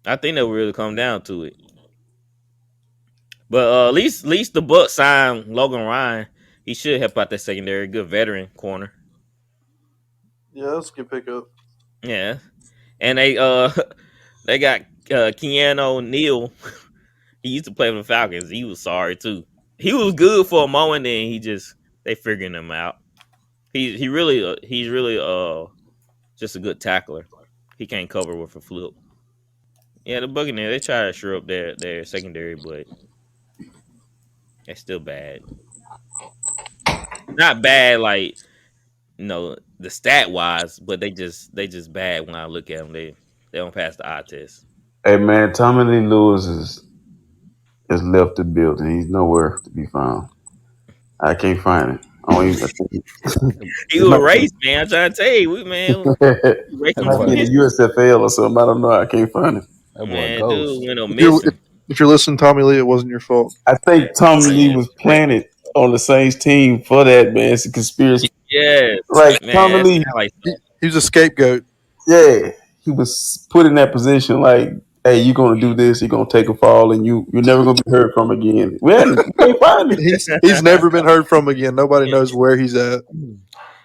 I think that would really come down to it. But at least the Bucks signed Logan Ryan. He should help out that secondary. Good veteran corner. Yeah, that's a good pickup. Yeah, and they they got Keanu Neal. He used to play for the Falcons. He was sorry too. He was good for a moment, then they figuring him out. He's really just a good tackler. He can't cover with a flip. Yeah, the Buccaneers they try to shore up their secondary, but it's still bad. Not bad like the stat wise, but they just bad when I look at them. They don't pass the eye test. Hey man, Tommy Lee Lewis has left the building. He's nowhere to be found. I can't find it. I don't even. He It was a might race man. I'm trying to tell you, it we racing That from might be in boy, the history. USFL or something. I don't know. I can't find it. that boy, a Man, dude ghost. went on If you're missing. if you're listening, Tommy Lee, it wasn't your fault. I think Tommy Lee Man, was planted on the Saints team for that, man. It's a conspiracy. yes, Like Tommy man, it Lee, sound like He was a scapegoat. yeah, he was put in that position. Like, hey, you're gonna do this. You're gonna take a fall, and you're never gonna be heard from again. We can't find him. He's never been heard from again. Nobody knows where he's at.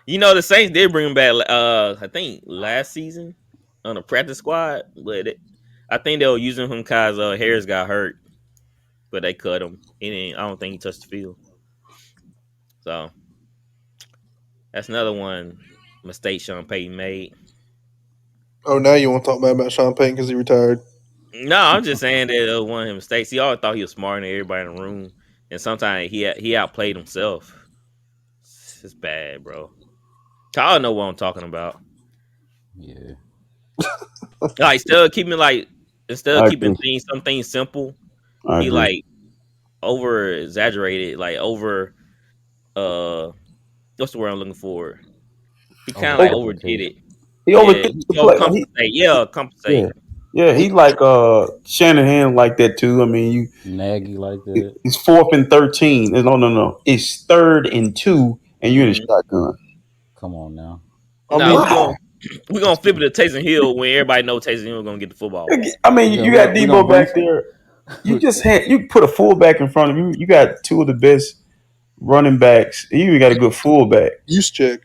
the Saints did bring him back. I think last season on the practice squad, but I think they were using him because Harris got hurt, but they cut him. I don't think he touched the field. So that's another one mistake Sean Payton made. Oh, now you want to talk about Sean Payton because he retired? No, I'm just saying that it was one of his mistakes. He always thought he was smarter than everybody in the room, and sometimes he outplayed himself. It's bad, bro. Y'all know what I'm talking about. Yeah, Like instead of I keeping agree. some things simple, I he agree. like over exaggerated, like over what's the word I'm looking for? He kind of like overdid overcomplicated. it. He Yeah, overthinks he the play. Like, overcompensate. Yeah, yeah, compensate. yeah. He He, like Shanahan like that too. I mean, Nagy like that. it's 4th and 13. No. It's 3rd and 2, and you're in a Mm-hmm. shotgun. Come on now. I No, mean, we gonna flip it to Taysom Hill when everybody knows Taysom Hill gonna get the football. I mean, Yeah, you got we gonna Debo bring. back there. You put a fullback in front of you. You got two of the best running backs. You even got a good fullback. use check.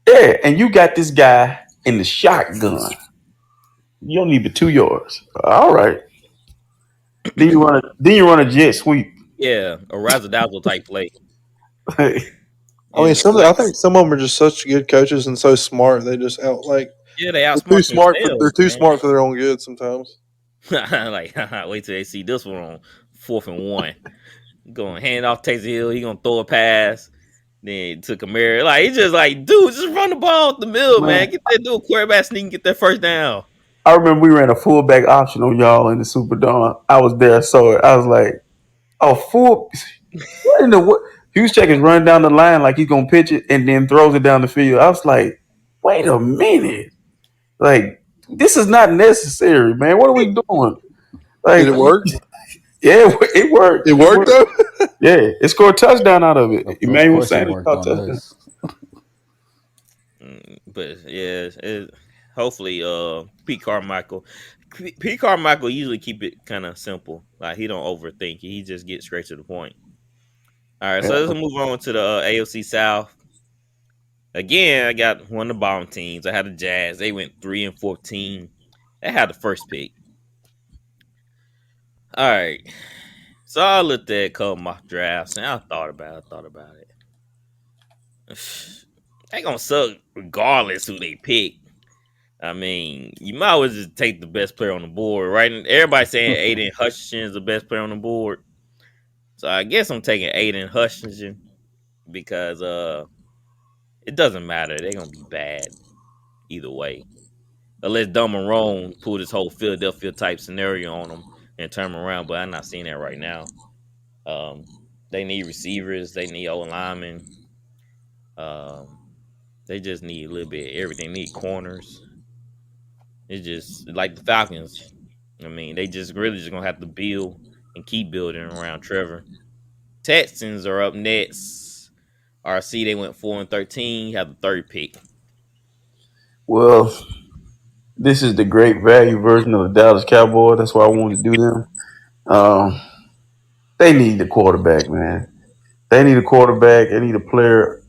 Yeah, and you got this guy in the shotgun. You don't need but 2 yards. All right. Then you run a jet sweep. Yeah, a razzle dazzle type play. I mean, It's like I think some of them are just such good coaches and so smart. They just out like yeah, they outsmart they're themselves, too man. smart for their own good sometimes. Like wait till they see this one on 4th and 1. Gonna hand off Taysom Hill. He gonna throw a pass. Then to Kamara. Like he just like, dude, just run the ball up the middle, Man, man. Get that dude quarterback sneak and get that first down. I remember we ran a fullback option on y'all in the Superdome. I was there, so I was like, "Oh, full! What in the what?" Hughes check is running down the line like he's gonna pitch it and then throws it down the field. I was like, "Wait a minute! Like this is not necessary, man. What are we doing?" Did Like, it work? yeah, it worked. It It worked worked. though. Yeah, it scored a touchdown out of it. Of Emmanuel course, it Sanders worked caught on a touchdown. us. But yeah, hopefully Pete Carmichael. Pete Carmichael usually keep it kind of simple. Like he don't overthink it. He just gets straight to the point. All right, so let's move on to the AFC South. Again, I got one of the bottom teams. I had the Jazz. They went 3-14. They had the first pick. All right. So I looked at a couple mock drafts and I thought about it. they gonna suck regardless who they pick. I mean, you might as well just take the best player on the board, right? And everybody saying Aiden Hutchinson is the best player on the board, so I guess I'm taking Aiden Hutchinson because it doesn't matter. They're gonna be bad either way, unless Dumbarone pulled this whole Philadelphia type scenario on them and turn them around. But I'm not seeing that right now. Um, they need receivers. They need O linemen. Um, they just need a little bit of everything. They need corners. It's just like the Falcons. I mean, they just really just gonna have to build and keep building around Trevor. Texans are up next. RC they went 4-13. Have the third pick. Well, this is the great value version of the Dallas Cowboys. That's why I wanted to do them. Um, they need the quarterback, man. They need a quarterback. They need a player.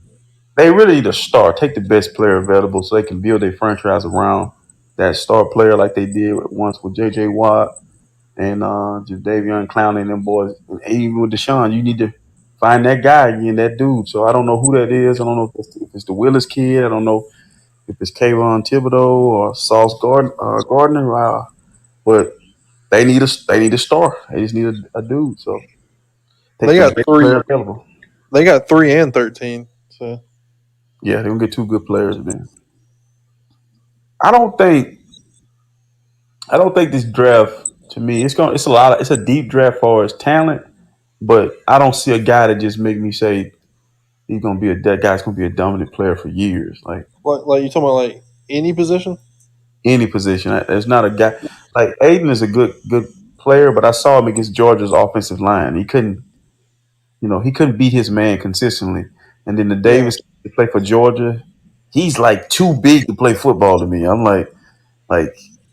They really need a star. Take the best player available so they can build a franchise around that star player like they did once with J.J. Watt and Jadavion Clowney and them boys. And even with Deshaun, you need to find that guy again, that dude. So I don't know who that is. I don't know if it's the Willis kid. I don't know if it's Kayvon Thibodeau or Gardner. But they need a star. They just need a dude. So take They the got best three. player available. They got 3 and 13. So Yeah, they're gonna get two good players, man. I don't think I don't think this draft to me it's a deep draft for his talent, but I don't see a guy that just make me say that guy's gonna be a dominant player for years. Like like you talking about like any position? any position. There's not a guy like Aiden is a good player, but I saw him against Georgia's offensive line. He couldn't beat his man consistently. And then the Yeah, Davis to play for Georgia, he's like too big to play football to me. I'm like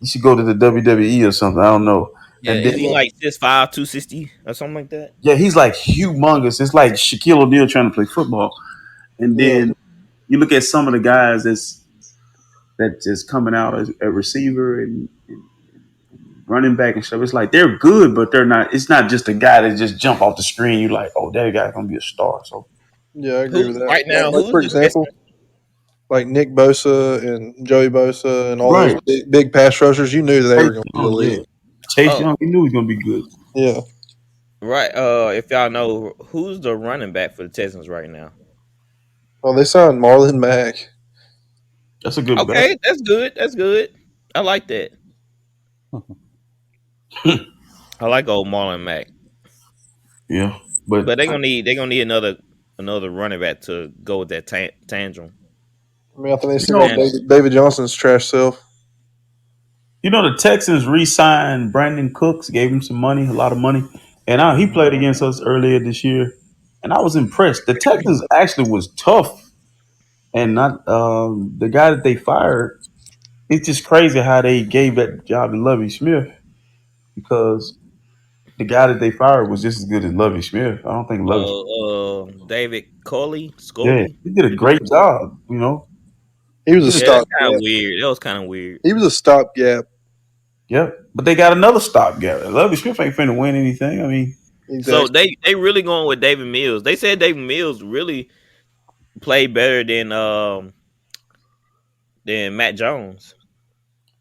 you should go to the WWE or something. I don't know. Yeah, And is then he yeah, like 6'5", 260 or something like that? yeah, he's like humongous. It's like Shaquille O'Neal trying to play football. And yeah. then you look at some of the guys that's coming out as a receiver and running back and stuff. It's like they're good, but they're not. It's not just a guy that just jump off the screen. You're like, oh, that guy's gonna be a star. So Yeah, I agree Who with that. right now? Like Who's for the best? example, like Nick Bosa and Joey Bosa and all those right, big pass rushers, you knew that they Chase were going to be Young, yeah, elite. Chase Oh, Young. He knew he was gonna be good. Yeah, right. If y'all know who's the running back for the Texans right now. well, they signed Marlon Mack. That's a good bet. Okay, that's good. That's good. I like that. I like old Marlon Mack. Yeah, but But they gonna need another running back to go with that tantrum. I mean, I think they you still know, got And David Johnson's trash self. the Texans re-signed Brandon Cooks, gave him some money, a lot of money, and he played against us earlier this year, and I was impressed. The Texans actually was tough, and not the guy that they fired. It's just crazy how they gave that job to Lovie Smith because the guy that they fired was just as good as Lovie Smith. I don't think Lovie. David Yeah, Coley. he did a great job. He was He a did a Yeah, great. that's kind of stopgap. weird. That was kind of weird. He was a stopgap. Yep, but they got another stopgap. Lovie Smith ain't finna win anything. I mean, So Exactly. they really going with David Mills. They said David Mills really played better than Matt Jones.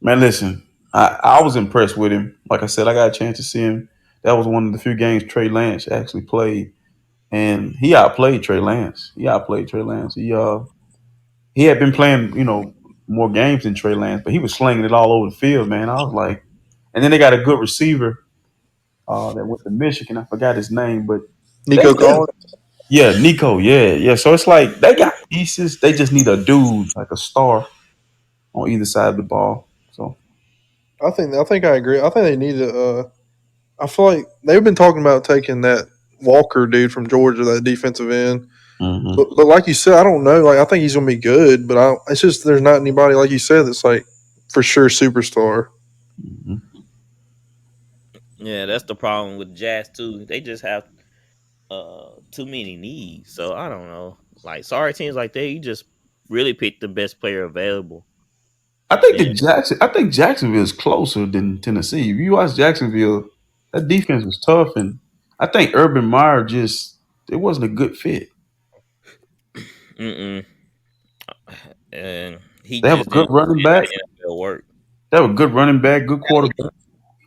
man, listen, I was impressed with him. Like I said, I got a chance to see him. That was one of the few games Trey Lance actually played, and he outplayed Trey Lance. He had been playing, more games than Trey Lance, but he was slinging it all over the field, man. I was like, and then they got a good receiver that went to Michigan. I forgot his name, but they, Nico Collins. yeah, Nico, yeah, yeah. So it's like they got pieces. They just need a dude like a star on either side of the ball. So I think I agree. I think they need to. I feel like they've been talking about taking that Walker dude from Georgia, that defensive end. mhm. But like you said, I don't know. Like I think he's gonna be good, but it's just there's not anybody like you said that's like for sure superstar. Mhm. Yeah, that's the problem with Jazz too. They just have too many needs. So I don't know. Like sorry teams like that, you just really pick the best player available. And I think Jacksonville is closer than Tennessee. If you watch Jacksonville, that defense was tough, and I think Urban Meyer just it wasn't a good fit. Mm-mm. And he They have a just good didn't running fit back. the NFL work. They have a good running back, good quarterback,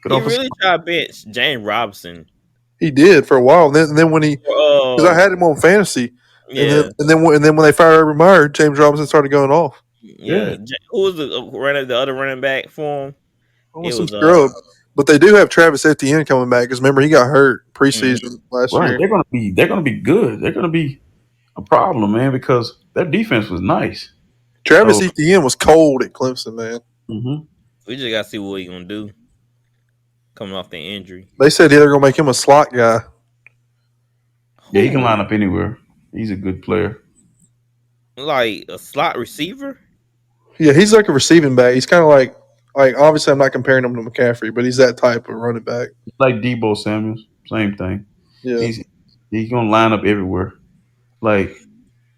good He offensive. really tried to bench James Robinson. He did for a while. And then when he, because I Uh, had him on fantasy, and then yeah, and then when they fired Urban Meyer, James Robinson started going off. yeah. Yeah, Who was the other running back for him? It Almost some was scrub. But they do have Travis Etienne coming back because remember he got hurt mhm. preseason last right. year. They're gonna be good. They're gonna be a problem, man, because their defense was nice. Travis So Etienne was cold at Clemson, man. hmm We just gotta see what he gonna do coming off the injury. They said they're gonna make him a slot guy. yeah, he can Who line up anywhere. He's a good player. like a slot receiver? Yeah, he's like a receiving back. He's kind of like obviously I'm not comparing him to McCaffrey, but he's that type of running back. Like Debo Samuels, same thing. Yeah, He's gonna line up everywhere. Like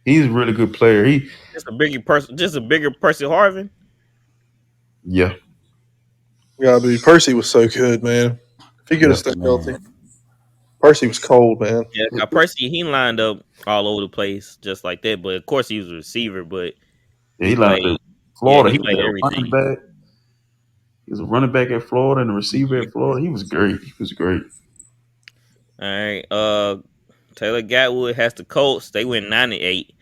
he's a really good player. Just a bigger Percy Harvin. Yeah, yeah. But Percy was so good, man. If he could have yeah, stayed Man, healthy, Percy was cold, man. Yeah, Percy he lined up all over the place just like that. But of course he was a receiver, but yeah. he He lined up played. at Yeah, Florida. he He was played a running everything. back. He was a running back at Florida and a receiver at Florida. He was great. He was great. All right. Taylor Gatwood has the Colts. They went 98.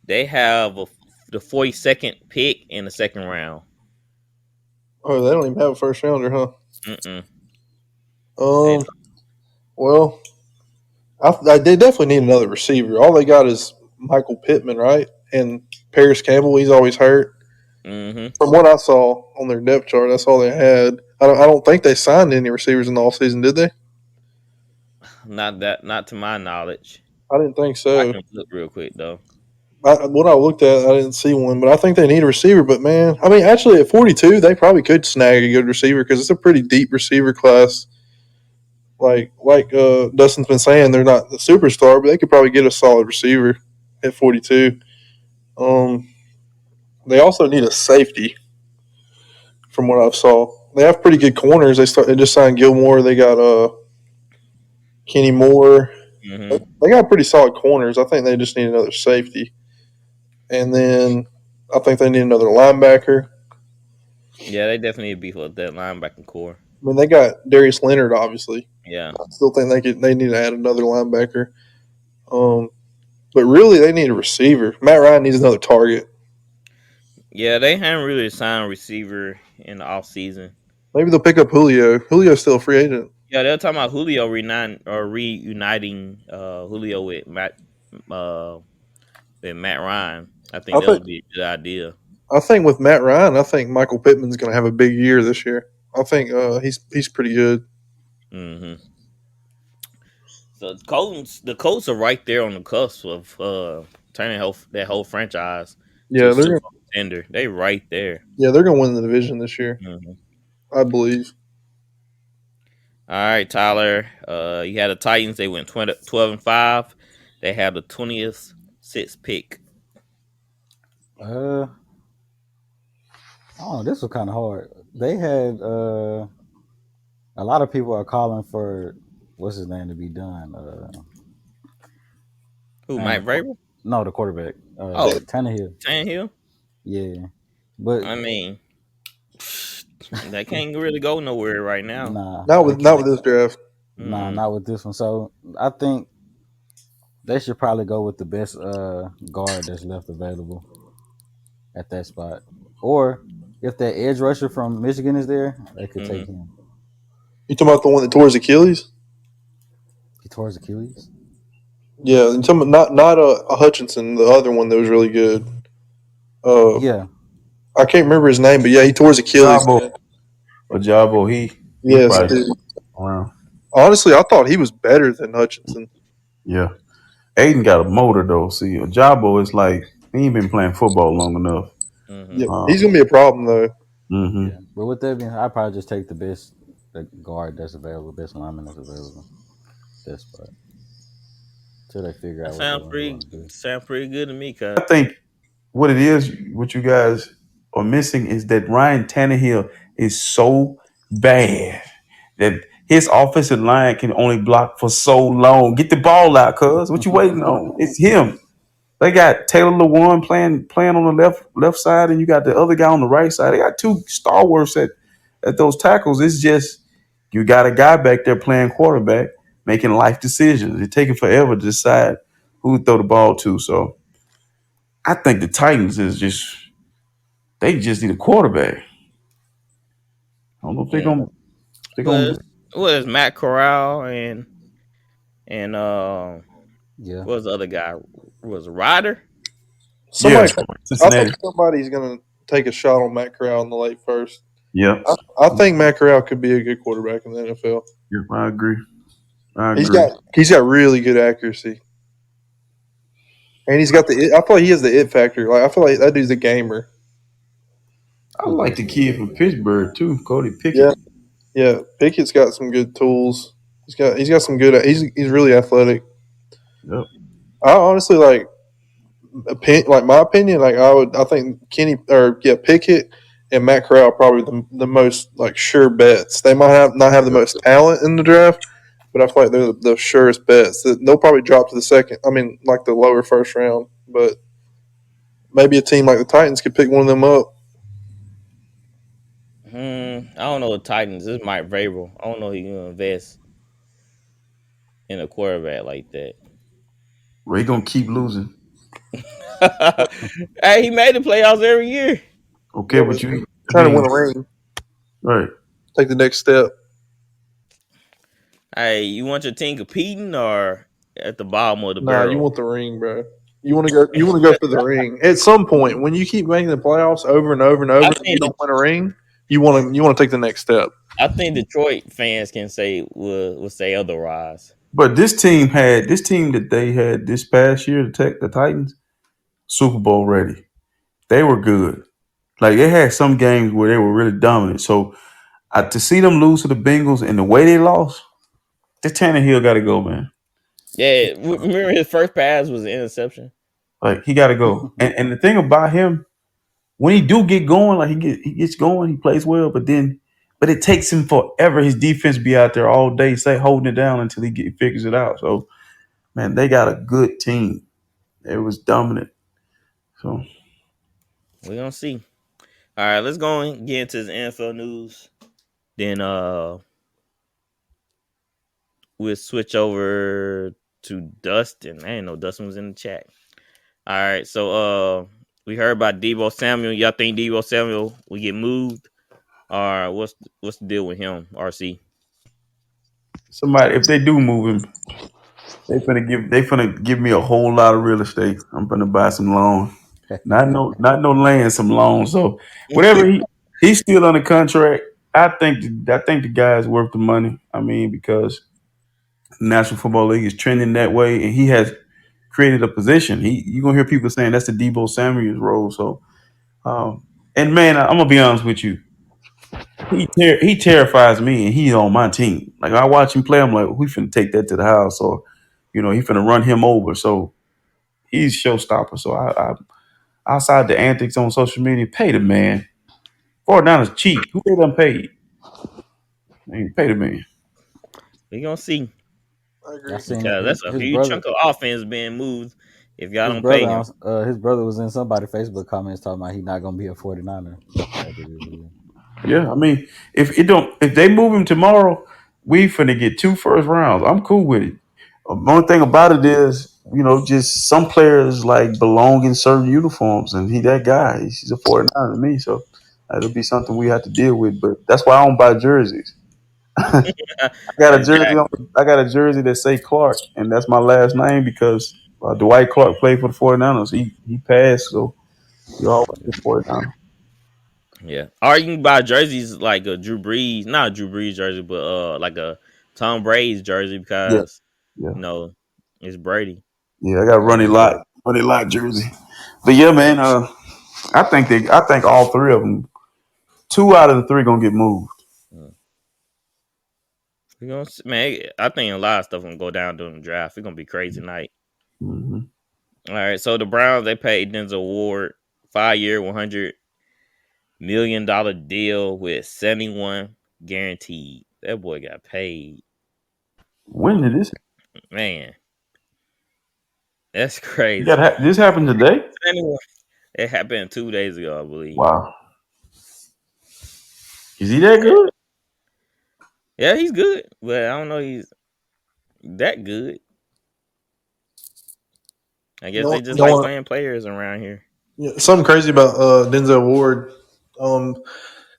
They have the 42nd pick in the second round. Oh, they don't even have a first rounder, huh? Mm-mm. They, Um, well, they definitely need another receiver. All they got is Michael Pittman, right? And Paris Campbell. He's always hurt. mm-hmm. From what I saw on their depth chart, that's all they had. I don't think they signed any receivers in the offseason, did they? Not to my knowledge. I didn't think I so. can look real quick though. What I looked at, I didn't see one, but I think they need a receiver. But man, I mean, actually, at 42, they probably could snag a good receiver because it's a pretty deep receiver class. Like Dustin's been saying, they're not the superstar, but they could probably get a solid receiver at 42. Um, they also need a safety, from what I've saw. They have pretty good corners. They just signed Gilmore. They got Kenny Moore. Mm-hmm. They got pretty solid corners. I think they just need another safety, and then I think they need another linebacker. Yeah, they definitely need to beef up that linebacking core. I mean, they got Darius Leonard, obviously. Yeah. I still think they need to add another linebacker. Um, but really, they need a receiver. Matt Ryan needs another target. Yeah, they haven't really signed a receiver in the offseason. Maybe they'll pick up Julio. Julio's still a free agent. Yeah, they're talking about Julio reuniting Julio with Matt Ryan. I think I that think would be a good idea. I think with Matt Ryan, I think Michael Pittman's going to have a big year this year. I think he's pretty good. Mm-hmm. So the Colts are right there on the cusp of turning that whole franchise to Yeah, a they're Super gonna, Bowl contender. They right there. yeah they're going to win the division this year. Mm-hmm. I believe. All right, Tyler. You had the Titans. They went 12-5. They have the 20th sixth pick. oh, this was kind of hard. They had a lot of people are calling for what's his name to be done. Who? Man, Mike Vrabel? no, the quarterback, Oh, Tannehill. Tannehill. Yeah, but I mean, they can't really go nowhere right now. nah, Not they with not can't. with this draft. Nah, Mm-mm. not with this one. So I think they should probably go with the best guard that's left available at that spot, or if that edge rusher from Michigan is there, they could Mm-hmm. take him. You talking about the one that tore his Achilles? He tore his Achilles. Yeah, you talking about not a Hutchinson, the other one that was really good. Yeah, I can't remember his name, but yeah, he tore his Achilles. Jabo, Jabo, he Yes, probably dude. around. Honestly, I thought he was better than Hutchinson. Yeah, Aiden got a motor though. See, Jabo is like he ain't been playing football long enough. Mm-hmm. Yeah, he's gonna be a problem though. Mm-hmm. yeah. But with that being, I'd probably just take the guard that's available, best lineman that's available. That spot till they figure That out what they sounds want to do. pretty good to me, cuz. I think what it is, what you guys are missing is that Ryan Tannehill is so bad that his offensive line can only block for so long. Get the ball out, cuz. What you waiting on? It's him. They got Taylor Lewan playing on the left side, and you got the other guy on the right side. They got two stalwarts at those tackles. It's just you got a guy back there playing quarterback, making life decisions. It's taking forever to decide who to throw the ball to. So I think the Titans is just they just need a quarterback. I don't know if they're Yeah. gonna Was was Matt Corral and Yeah. what was the other guy? Was Ryder? yeah Somebody, I think Cincinnati. somebody's going to take a shot on Matt Corral in the late first. Yeah, I think Matt Corral could be a good quarterback in the NFL. yeah, I agree. I He's agree. got really good accuracy, and he's got the. I feel like he has the it factor. Like I feel like that dude's a gamer. I Who like the Pittsburgh? kid from Pittsburgh too, Cody Pickett. Yeah, yeah. Pickett's got some good tools. He's got some good. He's really athletic. Yep. I honestly like my opinion. I think Pickett and Matt Corral are probably the most like sure bets. They might not have the most talent in the draft, but I feel like they're the surest bets. They'll probably drop to the second. I mean, like the lower first round, but maybe a team like the Titans could pick one of them up. I don't know the Titans. This is Mike Vrabel. I don't know he gonna invest in a quarterback like that. Ray gonna keep losing. Hey, he made the playoffs every year. Okay, Yeah, but but you. I trying to mean, win a ring, right. take the next step. Hey, you want your team competing or at the bottom of the Nah, you barrel? want the ring, bro. You want to go. You want to go for the ring. At some point, when you keep making the playoffs over and over and I over, and you think don't win a ring, you want to take the next step. I think Detroit fans can say will say otherwise. But this team that they had this past year, the Titans, Super Bowl ready. They were good. Like they had some games where they were really dominant. So to see them lose to the Bengals and the way they lost, this Tannehill got to go, man. Yeah, remember his first pass was an interception. Like he got to go. And the thing about him, when he do get going, like he gets going, he plays well. But it takes him forever. His defense be out there all day, say holding it down until figures it out. So man, they got a good team. It was dominant. So We're gonna see. All right, let's go and get into the NFL news. Then we'll switch over to Dustin. I didn't know Dustin was in the chat. All right, so we heard about Deebo Samuel. Y'all think Deebo Samuel will get moved? Or what's the deal with him, RC? somebody, if they do move him, they finna give me a whole lot of real estate. I'm gonna buy some loan. Not no land, some loan. So whatever he's still under contract. I think the guy's worth the money. I mean, because the National Football League is trending that way, and he has created a position. You gonna hear people saying that's the Debo Samuel's role. So, and man, I'm gonna be honest with you. He terrifies me, and he's on my team. Like I watch him play, I'm like, we finna take that to the house, or he finna run him over. So he's showstopper. So I outside the antics on social media, pay the man. 49ers cheap. Who they done paid? Man, pay the man. We gonna see. I I agree. seen Cause that's a his huge brother. chunk of offense being moved if y'all His don't pay brother, him. his brother was in somebody's Facebook comments talking about he not gonna be a 49er after this year. Yeah, I mean, if they move him tomorrow, we finna get 2 first rounds. I'm cool with it. Only thing about it is, just some players like belong in certain uniforms, and he that guy. He's a 49 to me, so that'll be something we have to deal with. But that's why I don't buy jerseys. Exactly. I got a jersey that say Clark, and that's my last name because Dwight Clark played for the 49ers. He passed, so you always get 49. Yeah. Or you can buy jerseys like a Drew Brees, not a Drew Brees jersey, but like a Tom Brady's jersey Yeah, because yeah, you know it's Brady. yeah. I got Runny Lott jersey. But yeah, man. I think all three of them, 2 out of the 3 gonna get moved. Mm. We gonna man. I think a lot of stuff gonna go down during the draft. It's gonna be crazy night. Hmm. All right. So the Browns they paid Denzel Ward 5-year, $100 million deal with 71 guaranteed. That boy got paid. When did this? Man, That's crazy. This happened today. Anyway, it happened 2 days ago, I believe. Wow. Is he that good? Yeah, he's good, but I don't know he's that good. I guess they just like Y'all, playing players around here. yeah, something crazy about Denzel Ward. Um,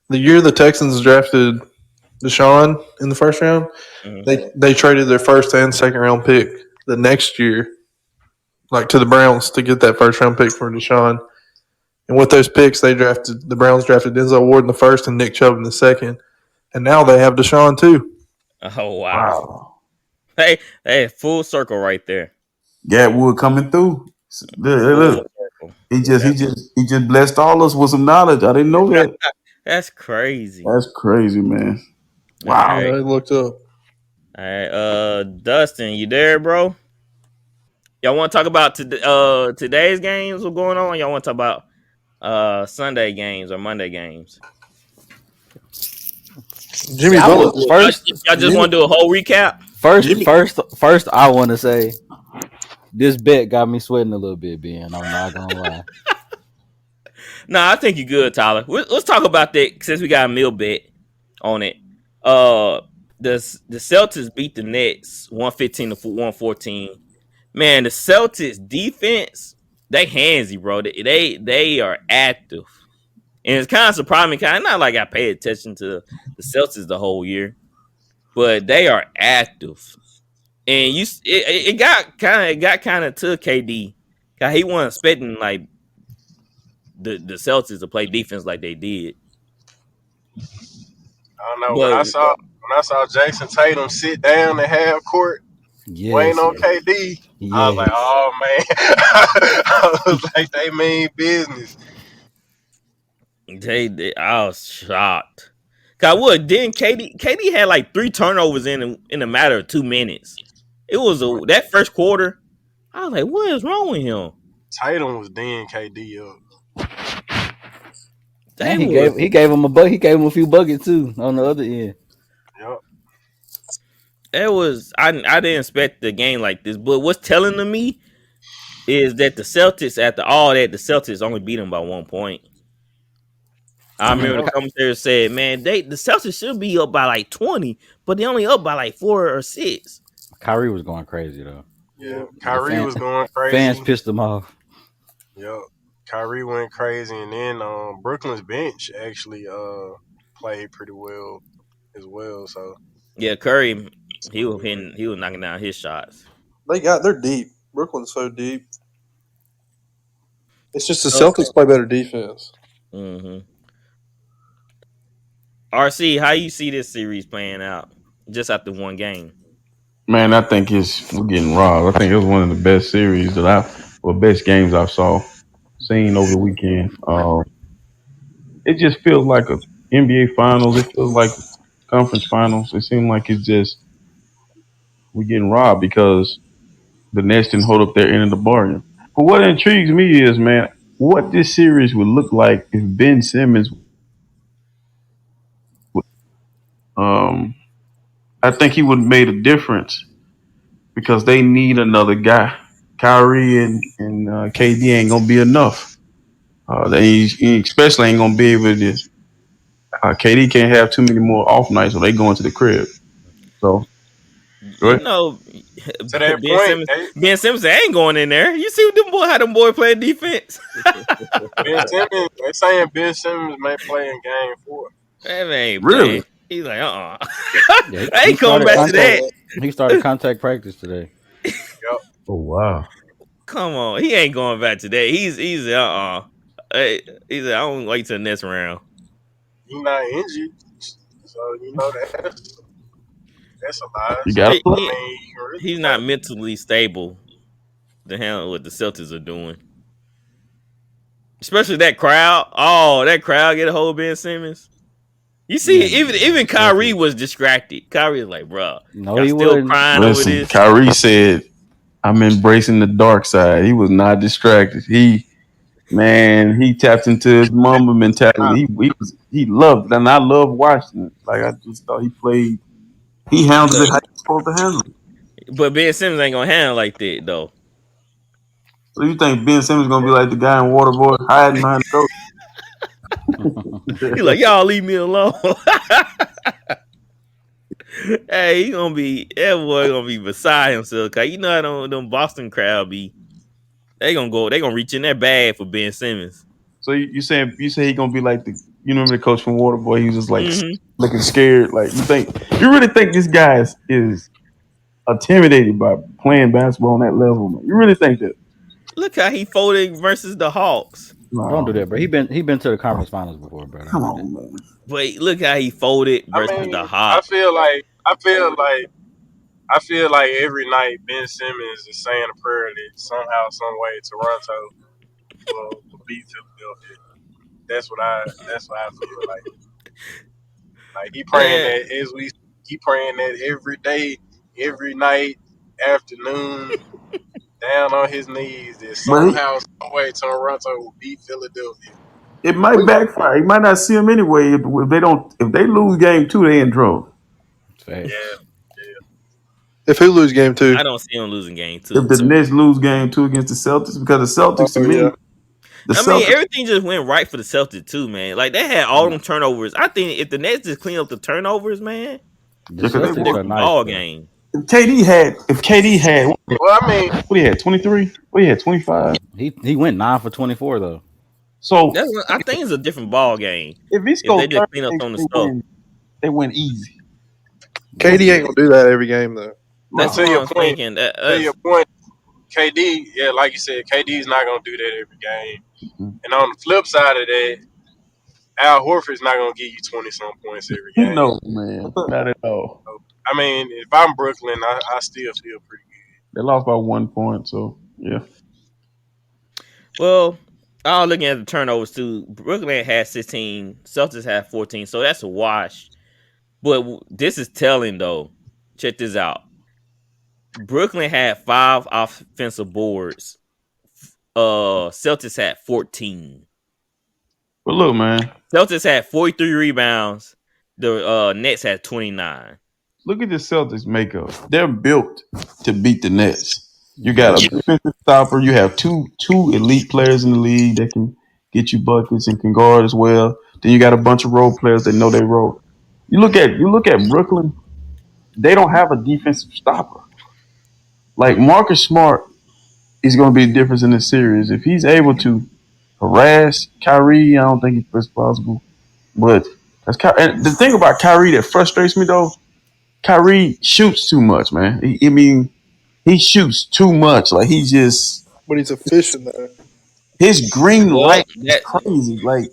the year the Texans drafted Deshaun in the first round, Mhm. they traded their first and second round pick the next year, like to the Browns to get that first round pick for Deshaun. And with those picks, the Browns drafted Denzel Ward in the first and Nick Chubb in the second, and now they have Deshaun too. Oh wow! Wow. Hey, full circle right there. Gatwood coming through. Full Look. circle. He just blessed all us with some knowledge. I didn't know that. That's crazy. That's crazy, man. All Wow. right, Yeah, I looked up. all right. Dustin, you there, bro? Y'all want to talk about today's games? What's going on? Y'all want to talk about Sunday games or Monday games? Jimmy I Butler. was first, Y'all just want to do a whole recap? first. I want to say this bet got me sweating a little bit, Ben. I'm not gonna lie. No, I think you're good, Tyler. Let's talk about that since we got a meal bet on it. The Celtics beat the Nets 115 to 114. Man, the Celtics defense, they handsy, bro. They are active. And it's kind of surprising. Not like I paid attention to the Celtics the whole year, but they are active. And it got kind of to KD. Cause he wasn't expecting like the Celtics to play defense like they did. I don't know. But When I saw Jason Tatum sit down at half court waiting Yes, on KD, I was like, yes. oh man. I was like, they mean business. I was shocked. Cause what? Then KD had like 3 turnovers in a matter of 2 minutes. It was that first quarter. I was like, what is wrong with him? Tatum was D'ing KD up. And They was he gave him he gave him a few buckets too on the other end. Yep. it was I didn't expect the game like this. But what's telling to me is that the Celtics, after all that, the Celtics only beat them by 1 point. I I mean, remember the commentator said, "Man, the Celtics should be up by like 20, but they only up by like 4 or 6." Kyrie was going crazy though. Yeah. The Kyrie was going fans crazy. pissed him off. Yep. Kyrie went crazy, and then Brooklyn's bench actually played pretty well as well. So Yeah, Curry, he was knocking down his shots. They're deep. Brooklyn's so deep. It's just the So, Celtics play better defense. mm-hmm. RC, how you see this series playing out just after one game? Man, I think we're getting robbed. I think it was one of the best series best games I seen over the weekend. It just feels like a NBA Finals. It feels like conference finals. It seems like we're getting robbed because the Nets didn't hold up their end of the bargain. But what intrigues me is, man, what this series would look like if Ben Simmons. Um, I think he would have made a difference because they need another guy. Kyrie and KD ain't gonna be enough. He especially ain't gonna be able to. KD can't have too many more off nights, so they go into the crib. So, go You ahead. know, to that Ben point, Simmons. Ben Simmons ain't going in there. You see how them boy play defense. They saying Ben Simmons may play in Game 4. That ain't Really? playing. He's like, Yeah, I he ain't coming started back to that. He started contact practice today. Yep. Oh wow. Come on, he ain't going back to that. He's Hey, he said, I don't wait till the next round. He's not injured, so that's a lie. You So got to He, play. he- you can really he's not mentally stable to handle what the Celtics are doing. Especially that crowd. Oh, that crowd get a hold of Ben Simmons. You see, even Kyrie was distracted. Kyrie was like, bro, No, y'all he still wasn't. crying over Listen, this? Kyrie said, "I'm embracing the dark side." He was not distracted. He tapped into his Mamba mentality. He loved it, and I love watching it. Like I just thought he handled it how he was supposed to handle it. But Ben Simmons ain't gonna handle like that though. So you think Ben Simmons gonna be like the guy in Waterboy hiding behind He the like, y'all leave me alone. Hey, he gonna be that boy gonna be beside himself. Cause you know how them Boston crowd be. They gonna reach in their bag for Ben Simmons. So you say he gonna be like the remember the coach from Waterboy? He was just like Hmm. looking scared. Like you really think this guy is intimidated by playing basketball on that level, man? You really think that? Look how he folded versus the Hawks. Don't No, do that, bro. He been to the conference finals before, bro. Don't come do that. on, man. But look how he folded I versus the mean, Hawks. I feel like every night Ben Simmons is saying a prayer that somehow, some way, Toronto will beat Philadelphia. That's what I feel like he praying Man, that he praying that every day, every night, afternoon, down on his knees that But somehow, some way, Toronto will beat Philadelphia. it might backfire. He might not see him anyway. If they lose game two, they in trouble. Yeah, Facts. yeah. If who lose game two? I don't see him losing game If two. the Nets lose game two against the Celtics, because the Celtics to Oh me, yeah. the I mean, Celtics, everything just went right for the Celtics too, man. Like they had all them turnovers. I think if the Nets just clean up the turnovers, man, The because they it's a Celtics won. are different nice, ball bro. game. If KD had Well, I mean, what he had 23, what he had 25. He went 9 for 24 though. So I think it's a different ball game if he if scored they just clean up 36, on the stuff. they win easy. Yeah. KD ain't gonna do that every game though. That's but No. what to your I'm point, thinking. to your point, KD, yeah, like you said, KD's not gonna do that every game. Mhm. And on the flip side of that, Al Horford's not gonna give you 20 some points every game. No, man, not at all. So, I mean, if I'm Brooklyn, I still feel pretty good. They lost by 1 point, so yeah. Well, I was looking at the turnovers too. Brooklyn had 16, Celtics had 14, so that's a wash. But this is telling though. Check this out. Brooklyn had 5 offensive boards. Celtics had 14. But look, man, Celtics had 43 rebounds. The Nets had 29. look at the Celtics makeup. They're built to beat the Nets. You got Yeah. a defensive stopper. You have two elite players in the league that can get you buckets and can guard as well. Then you got a bunch of role players that know they role. You look at Brooklyn. They don't have a defensive stopper. Like Marcus Smart is going to be the difference in this series. If he's able to harass Kyrie, I don't think it's possible. But and the thing about Kyrie that frustrates me though, Kyrie shoots too much, man. I mean, he shoots too much. Like he just But he's efficient though. his green Well, light is crazy. Like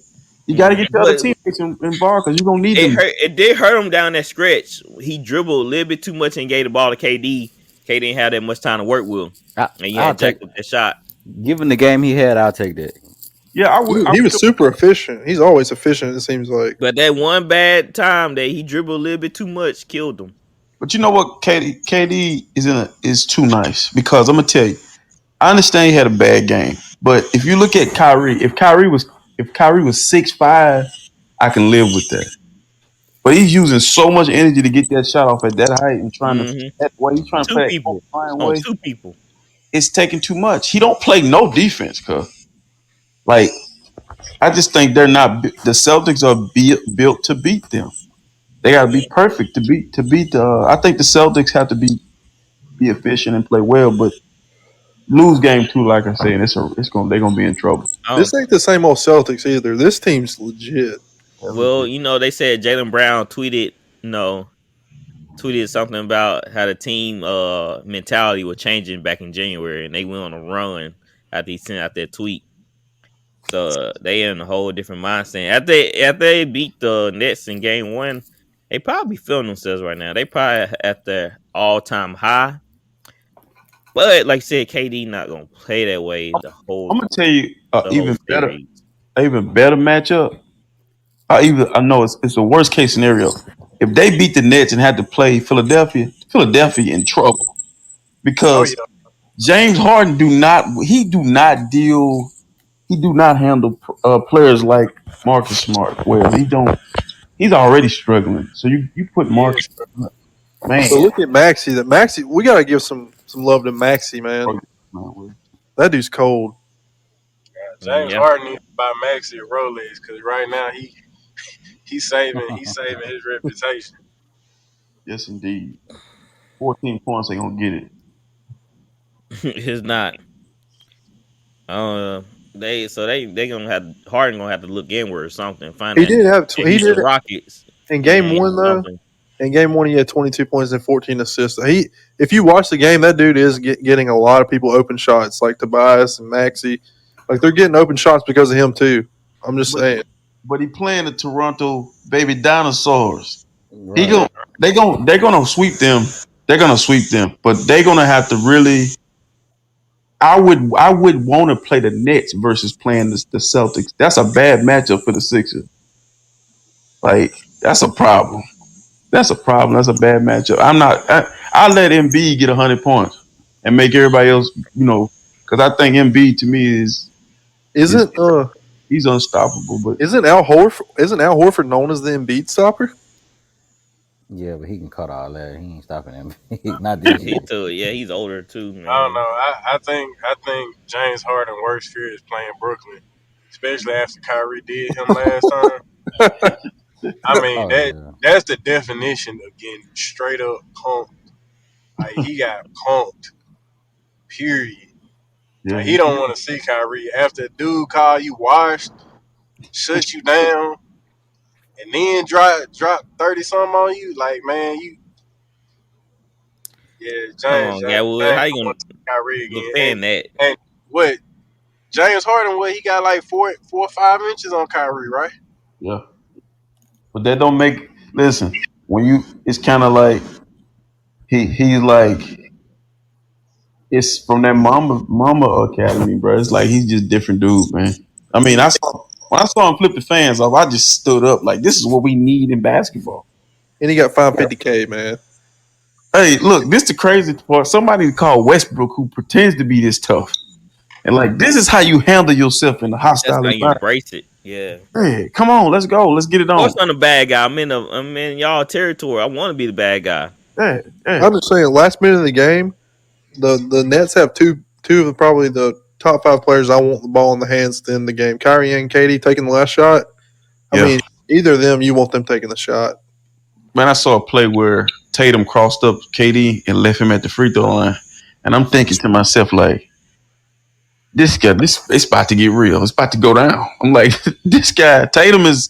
you got to get your other but teammates involved because you're gonna need it them. hurt. It did hurt him down that stretch. He dribbled a little bit too much and gave the ball to KD. KD didn't have that much time to work with, and he I'll had take. jacked up that shot. Given the game he had, I'll take that. Yeah, I would. He was super efficient. He's always efficient. It seems like. But that one bad time that he dribbled a little bit too much killed him. But you know what, KD is too nice because I'm gonna tell you. I understand he had a bad game, but if you look at Kyrie, if Kyrie was 6'5", I can live with that. But he's using so much energy to get that shot off at that height and trying to Hmm. that way. He's trying to Two play that Kobe people Bryant on way. two people. It's taking too much. He don't play no defense, cuz. Like I just think they're not. The Celtics are built to beat them. They got to be perfect to beat the. I think the Celtics have to be efficient and play well, but lose game two, like I said, they're gonna be in trouble. Um, This ain't the same old Celtics either. This team's legit. well, they said Jalen Brown tweeted something about how the team mentality was changing back in January, and they went on a run after he sent out that tweet. So they in a whole different mindset. After they beat the Nets in game one, they probably feeling themselves right now. They probably at their all time high. But like I said, KD not gonna play that way I'm gonna tell you the whole series. even better matchup. I know it's the worst case scenario. If they beat the Nets and had to play Philadelphia in trouble Oh yeah, because James Harden do not handle players like Marcus Smart. Well, he don't. He's already struggling. So you put he Marcus, is. man. But look at Maxi. We gotta give some love to Maxi, man. That dude's cold. James Yeah. Harden needs to buy Maxi a Rolex because right now he's saving his reputation. Yes, indeed. 14 points ain't gonna get it. It's not. They gonna have Harden gonna have to look inward or something. Find He that did have he did Houston Rockets in game and one though. something. In game one, he had 22 points and 14 assists. If you watch the game, that dude is getting a lot of people open shots, like Tobias and Maxi. Like they're getting open shots because of him too. I'm just But saying. but he playing the Toronto baby dinosaurs. He Right. gon' they're gonna sweep them. They're gonna sweep them, but they're gonna have to really. I would want to play the Nets versus playing the Celtics. That's a bad matchup for the Sixers. Like that's a problem. That's a problem. That's a bad matchup. I let Embiid get 100 points and make everybody else, because I think Embiid to me is Isn't uh he's unstoppable. But isn't Al Horford known as the Embiid stopper? Yeah, but he can cut all that. He ain't stopping him. Not this He year. too. Yeah, he's older too, I don't know. man. I think James Harden worst fear is playing Brooklyn, especially after Kyrie did him last time. I mean Oh yeah. that's the definition of getting straight up punked. Like he got punked. Period. yeah, Like he don't want to see Kyrie after a dude call you washed, shut you down, and then drop 30 something on you. Like man, Come James on, James Gatwood. James How you don't gonna want to see Kyrie again. And defend that? and what James Harden, what he got like 4 or 5 inches on Kyrie, right? yeah. But that don't make listen when you. It's kind of like he's like it's from that Mama Academy, bro. It's like he's just different dude, man. I mean, when I saw him flip the fans off, I just stood up like this is what we need in basketball. And he got 550K, man. Hey, look, this the crazy part. Somebody called Westbrook who pretends to be this tough. And like this is how you handle yourself in a That's hostile how you environment. embrace it. Yeah. Hey, come on, let's go. Let's get it Of on. course, I'm the bad guy. I'm in y'all territory. I want to be the bad guy. Hey, hey. I'm just saying, last minute of the game, the Nets have two of probably the top 5 players I want the ball in the hands to end the game. Kyrie and Katie taking the last shot. I Yeah. mean, either of them, you want them taking the shot. Man, I saw a play where Tatum crossed up KD and left him at the free throw line. And I'm thinking to myself, like, this guy, it's about to get real. It's about to go down. I'm like, this guy, Tatum needs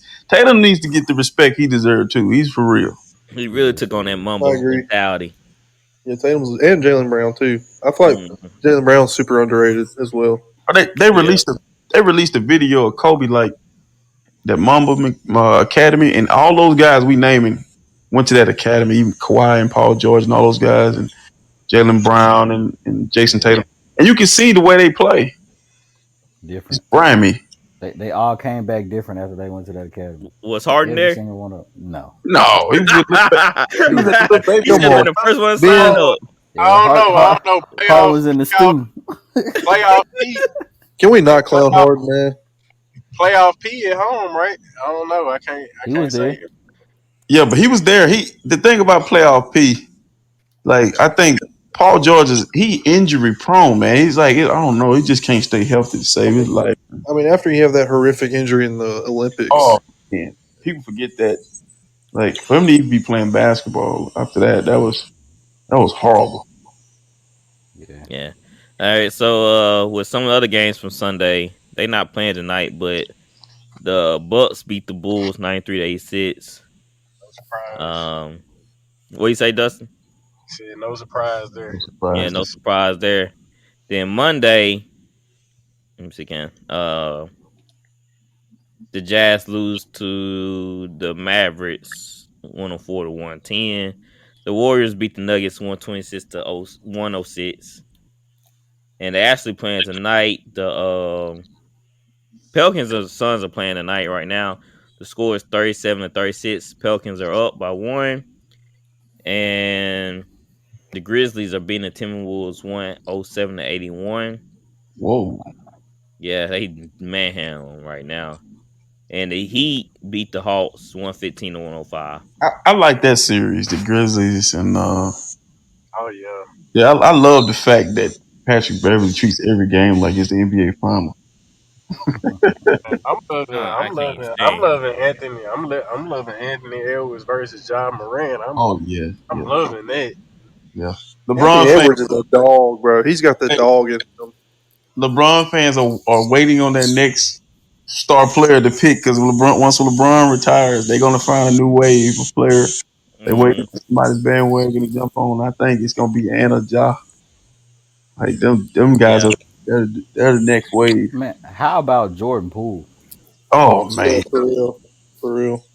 to get the respect he deserves too. He's for real. He really took on that I mumble agree. mentality. Yeah, Tatum's and Jalen Brown too. I feel like Mhm. Jalen Brown's super underrated as well. They released a video of Kobe like that Mamba Academy and all those guys we naming went to that academy. Even Kawhi and Paul George and all those guys and Jalen Brown and Jason Yeah. Tatum. And you can see the way they play. It's Different. grimy. They all came back different after they went to that academy. Was Harden Every there? single one of them. No. No, he was with he was at the little baby He should Come have on. been the first one Ben, signed up. Yeah, I don't know. Hart was in the stew. Playoff P, Can we not clown hard, man? playoff P at home, right? I don't know. I can't He was say there. it. Yeah, but he was there. The thing about playoff P, like I think Paul George he injury prone, man. He's like I don't know, he just can't stay healthy to save his life. I mean, after you have that horrific injury in the Olympics, Oh man, people forget that. Like for him to even be playing basketball after that was horrible. Yeah. Yeah. All right. So with some of the other games from Sunday, they not playing tonight, but the Bucks beat the Bulls 93-86. No surprise. What you say, Dustin? Said no surprise there. I'm Yeah, surprised. no surprise there. Then Monday, let me see again. The Jazz lose to the Mavericks 104-110. The Warriors beat the Nuggets 126-106. And they're actually playing tonight. The Pelicans and the Suns are playing tonight right now. The score is 37-36. Pelicans are up by 1. And the Grizzlies are beating the Timberwolves 107-81. Whoa. Yeah, they manhandle them right now. And the Heat beat the Hawks 115-105. I like that series, the Grizzlies and Oh yeah. yeah, I love the fact that Patrick Beverly treats every game like it's the NBA final. I'm loving, I I'm can't loving, I'm stand him. loving Anthony. I'm loving Anthony Edwards versus John Moran. Oh yeah, I'm yeah, loving that. yeah. Anthony LeBron fans, Edwards is a dog, bro. He's got the dog in him. LeBron fans are waiting on that next star player to pick because once LeBron retires, they're gonna find a new wave of player. They waiting Hmm. for somebody's bandwagon to jump on. I think it's gonna be Anna Ja. Like them guys Yeah. are they're the next wave. Man, how about Jordan Poole? Oh Yeah, man, for real. For real.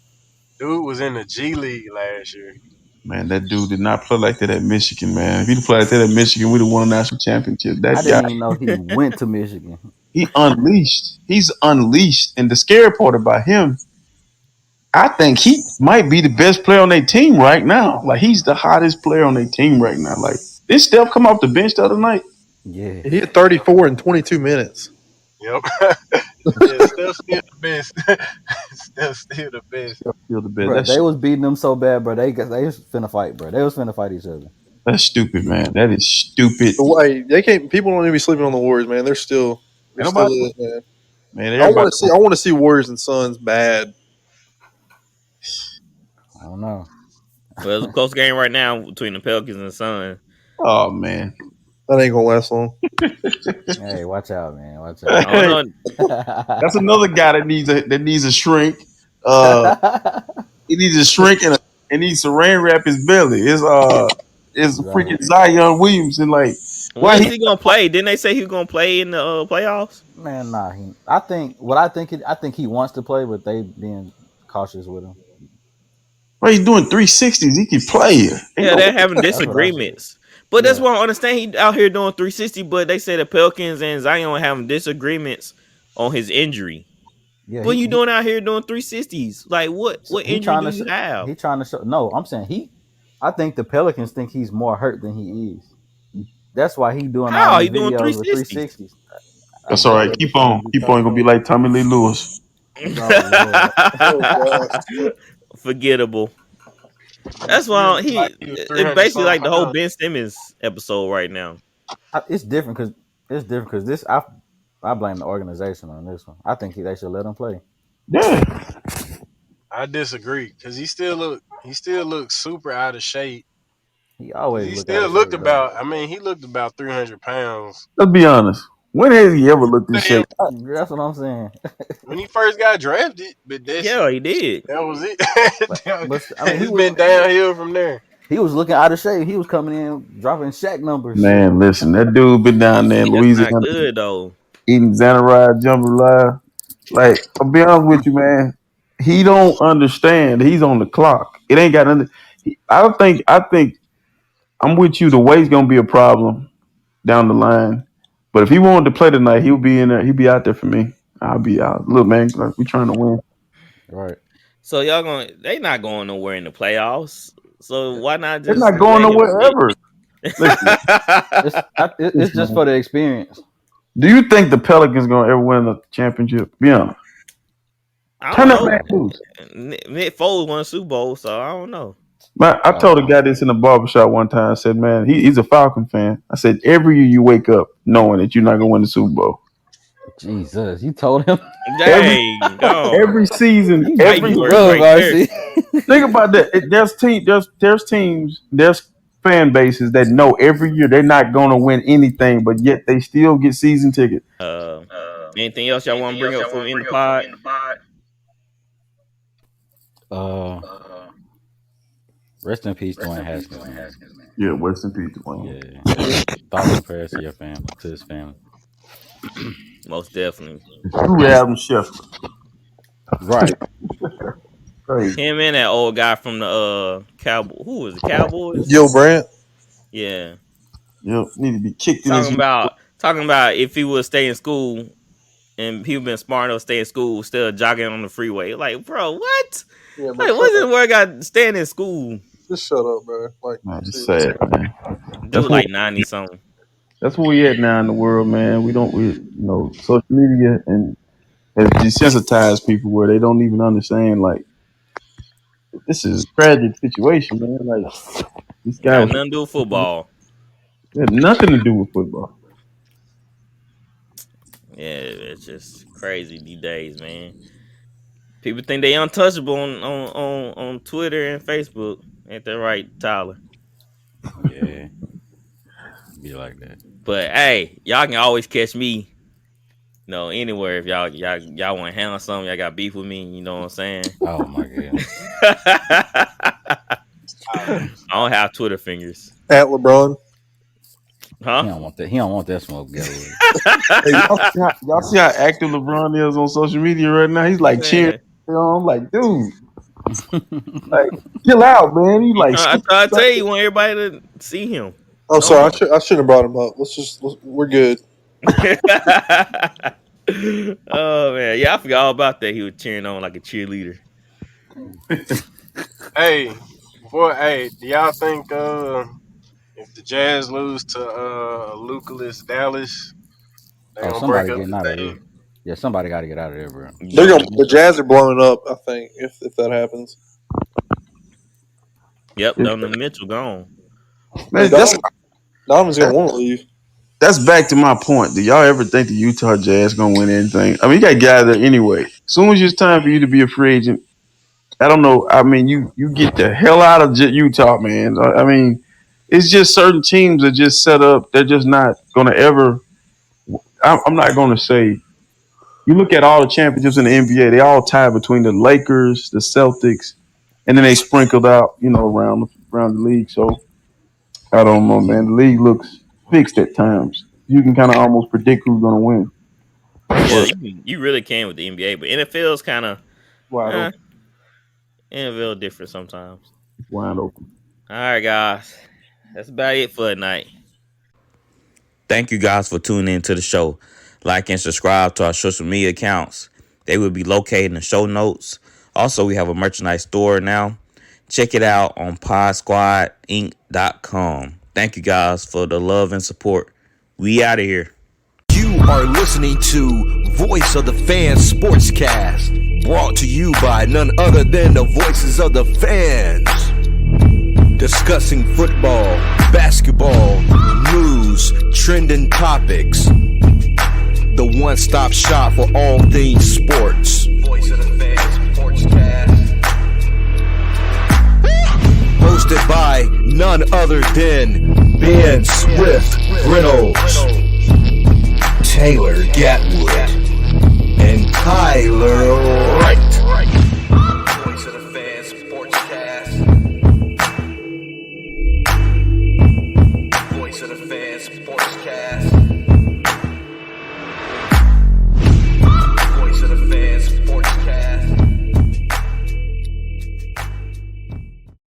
Dude was in the G League last year. man, that dude did not play like that at Michigan, man. If he'd played like that at Michigan, we'd have won a national championship. I That guy, didn't even know he went to Michigan. he unleashed. He's unleashed. And the scary part about him, I think he might be the best player on their team right now. Like he's the hottest player on their team right now. Like did Steph come off the bench the other night? Yeah, He hit 34 in 22 minutes. Yep. Yeah, still the best. Still the best. Steph still the best. bro, they was beating them so bad, bro. They was finna fight, bro. They was finna fight each other. That's stupid, man. That is stupid. The way they can't, people don't even be sleeping on the Warriors, man. They're still Ain't nobody, is, man. man. I want Everybody. to see. I want to see Warriors and Suns bad. I don't know. Well, it's a close game right now between the Pelicans and the Suns. Oh man. That ain't gonna last long. Hey, watch out, man. Watch I don't Hey, out. know. that's another guy that needs a shrink. He needs a shrink and needs to rain wrap his belly. It's Right. freaking Zion Williamson. Like When why is he? he gonna play? Didn't they say he was gonna play in the playoffs? Man, nah. I think what I think. I think he wants to play, but they being cautious with him. Why he's doing 360s? He can play. Ain't Yeah, no they're having That's what I said. disagreements. But that's Yeah, what I understand. He out here doing 360, but they say the Pelicans and Zion are having disagreements on his injury. yeah. What you doing out here doing 360s? Like what He injury trying do to. you have? He trying to show. No, I'm saying he. I think the Pelicans think he's more hurt than he is. That's why he doing all How these he doing videos with 360s? 360s. I That's all guess right. they Keep just trying to on. be Keep tough. on. Gonna be like Tommy Lee Lewis. Oh Lord. Oh gosh. Forgettable. That's Still why look like he he was it's 300 basically something like the whole pounds. Ben Simmons episode right now. It's different because this I blame the organization on this one. I think they should let him play. Yeah. I disagree because he still looks super out of shape. He Because always he look out still of looked shape, bro. about. I mean, he looked about 300 pounds. Let's be honest. When has he ever looked in shape? That's what I'm saying. When he first got drafted, but Yeah, he did. that was it. But I mean, It's been downhill from there. he was looking out of shape. He was coming in dropping Shaq numbers. Man, listen, that dude been down there in That's not Louisiana good though. eating Xanaride jambalaya. Like, I'll be honest with you, man. He don't understand. He's on the clock. It ain't got nothing. I think I'm with you. The weight's gonna be a problem down the line. But if he wanted to play tonight, he'll be in there. He'll be out there for me. I'll be out. Look, man, like, we trying to win. Right. So they not going nowhere in the playoffs. So why not They're just not going let him nowhere sit? ever. Listen, It's just for the experience. do you think the Pelicans gonna ever win a championship? Be honest. I don't Turn that know. man loose. Nick Foles won a Super Bowl, so I don't know. Man, I Oh, told a guy this in the barbershop one time. I said, man, he's a Falcon fan. I said, every year you wake up knowing that you're not gonna win the Super Bowl. Jesus, you told him. Every Dang, go. every season, Fighting every You words love right there. RC. think about that. There's teams, there's fan bases that know every year they're not gonna win anything, but yet they still get season tickets. Uh, anything else y'all want to bring up for in the pod? Uh, rest in peace, Dwayne Haskins, man. Yeah, Western Pizza. Wow. Yeah. Thoughts and prayers to your family, to his family. Most definitely. Who Adam Schefter? Right. Crazy. Him and that old guy from the Cowboy. Who was the Cowboys? Gil Brandt. Yeah. Yep, need to be kicked in his. Talking about if he would stay in school and he would been smart enough to stay in school instead of jogging on the freeway. Like, bro, what? Yeah, bro. Like, what's the word got staying in school? Just shut up, bro. Like, Man, it's seriously. sad, man. Dude, like 90 something. That's where we at now in the world, man. Social media and has desensitized people where they don't even understand. Like, this is a tragic situation, man. Like, this guy Got was nothing to do with football. it had nothing to do with football. it's just crazy these days, man. People think they untouchable on Twitter and Facebook. Ain't that right, Tyler? Yeah, be like that. But hey, y'all can always catch me, anywhere if y'all want to handle something. Y'all got beef with me. You know what I'm saying? Oh my goodness. I don't have Twitter fingers, At LeBron. He huh? don't want that. He don't want that smoke, Galloway. Hey, y'all see how active LeBron is on social media right now? He's like cheering. Man, I'm like, dude, like, chill out, man. He like, I try to tell you, you want everybody to see him. I'm sorry. I should have brought him up. We're good. Oh man, yeah, I forgot all about that. He was cheering on like a cheerleader. Hey, do y'all think if the Jazz lose to Lucas Dallas, they Oh, gonna break somebody up getting the out of there. thing? Yeah, somebody got to get out of there, bro. The Jazz are blowing up. I think if that happens. Yep, Donovan Mitchell gone. man, Donovan's gonna want to leave. that's back to my point. Do y'all ever think the Utah Jazz gonna win anything? I mean, you got to get out of there anyway. As soon as it's time for you to be a free agent, I don't know. I mean, you get the hell out of Utah, man. I mean, it's just certain teams are just set up. They're just not gonna ever. I'm not gonna say. You look at all the championships in the NBA; they all tied between the Lakers, the Celtics, and then they sprinkled out, around the league. So I don't know, man. The league looks fixed at times. You can kind of almost predict who's gonna win. Yeah, But you really can with the NBA, but NFL's kind of wide open. NFL different sometimes. Wide open. All right, guys, that's about it for tonight. Thank you guys for tuning in to the show. Like and subscribe to our social media accounts. They will be located in the show notes. Also, we have a merchandise store now. Check it out on podsquadinc.com. Thank you guys for the love and support. We out of here. You are listening to Voice of the Fans Sportscast, brought to you by none other than the voices of the fans. Discussing football, basketball, news, trending topics. The one-stop shop for all things sports. Voice of the Fans Sportscast. Hosted by none other than Ben Swift Reynolds, Taylor Gatwood, and Tyler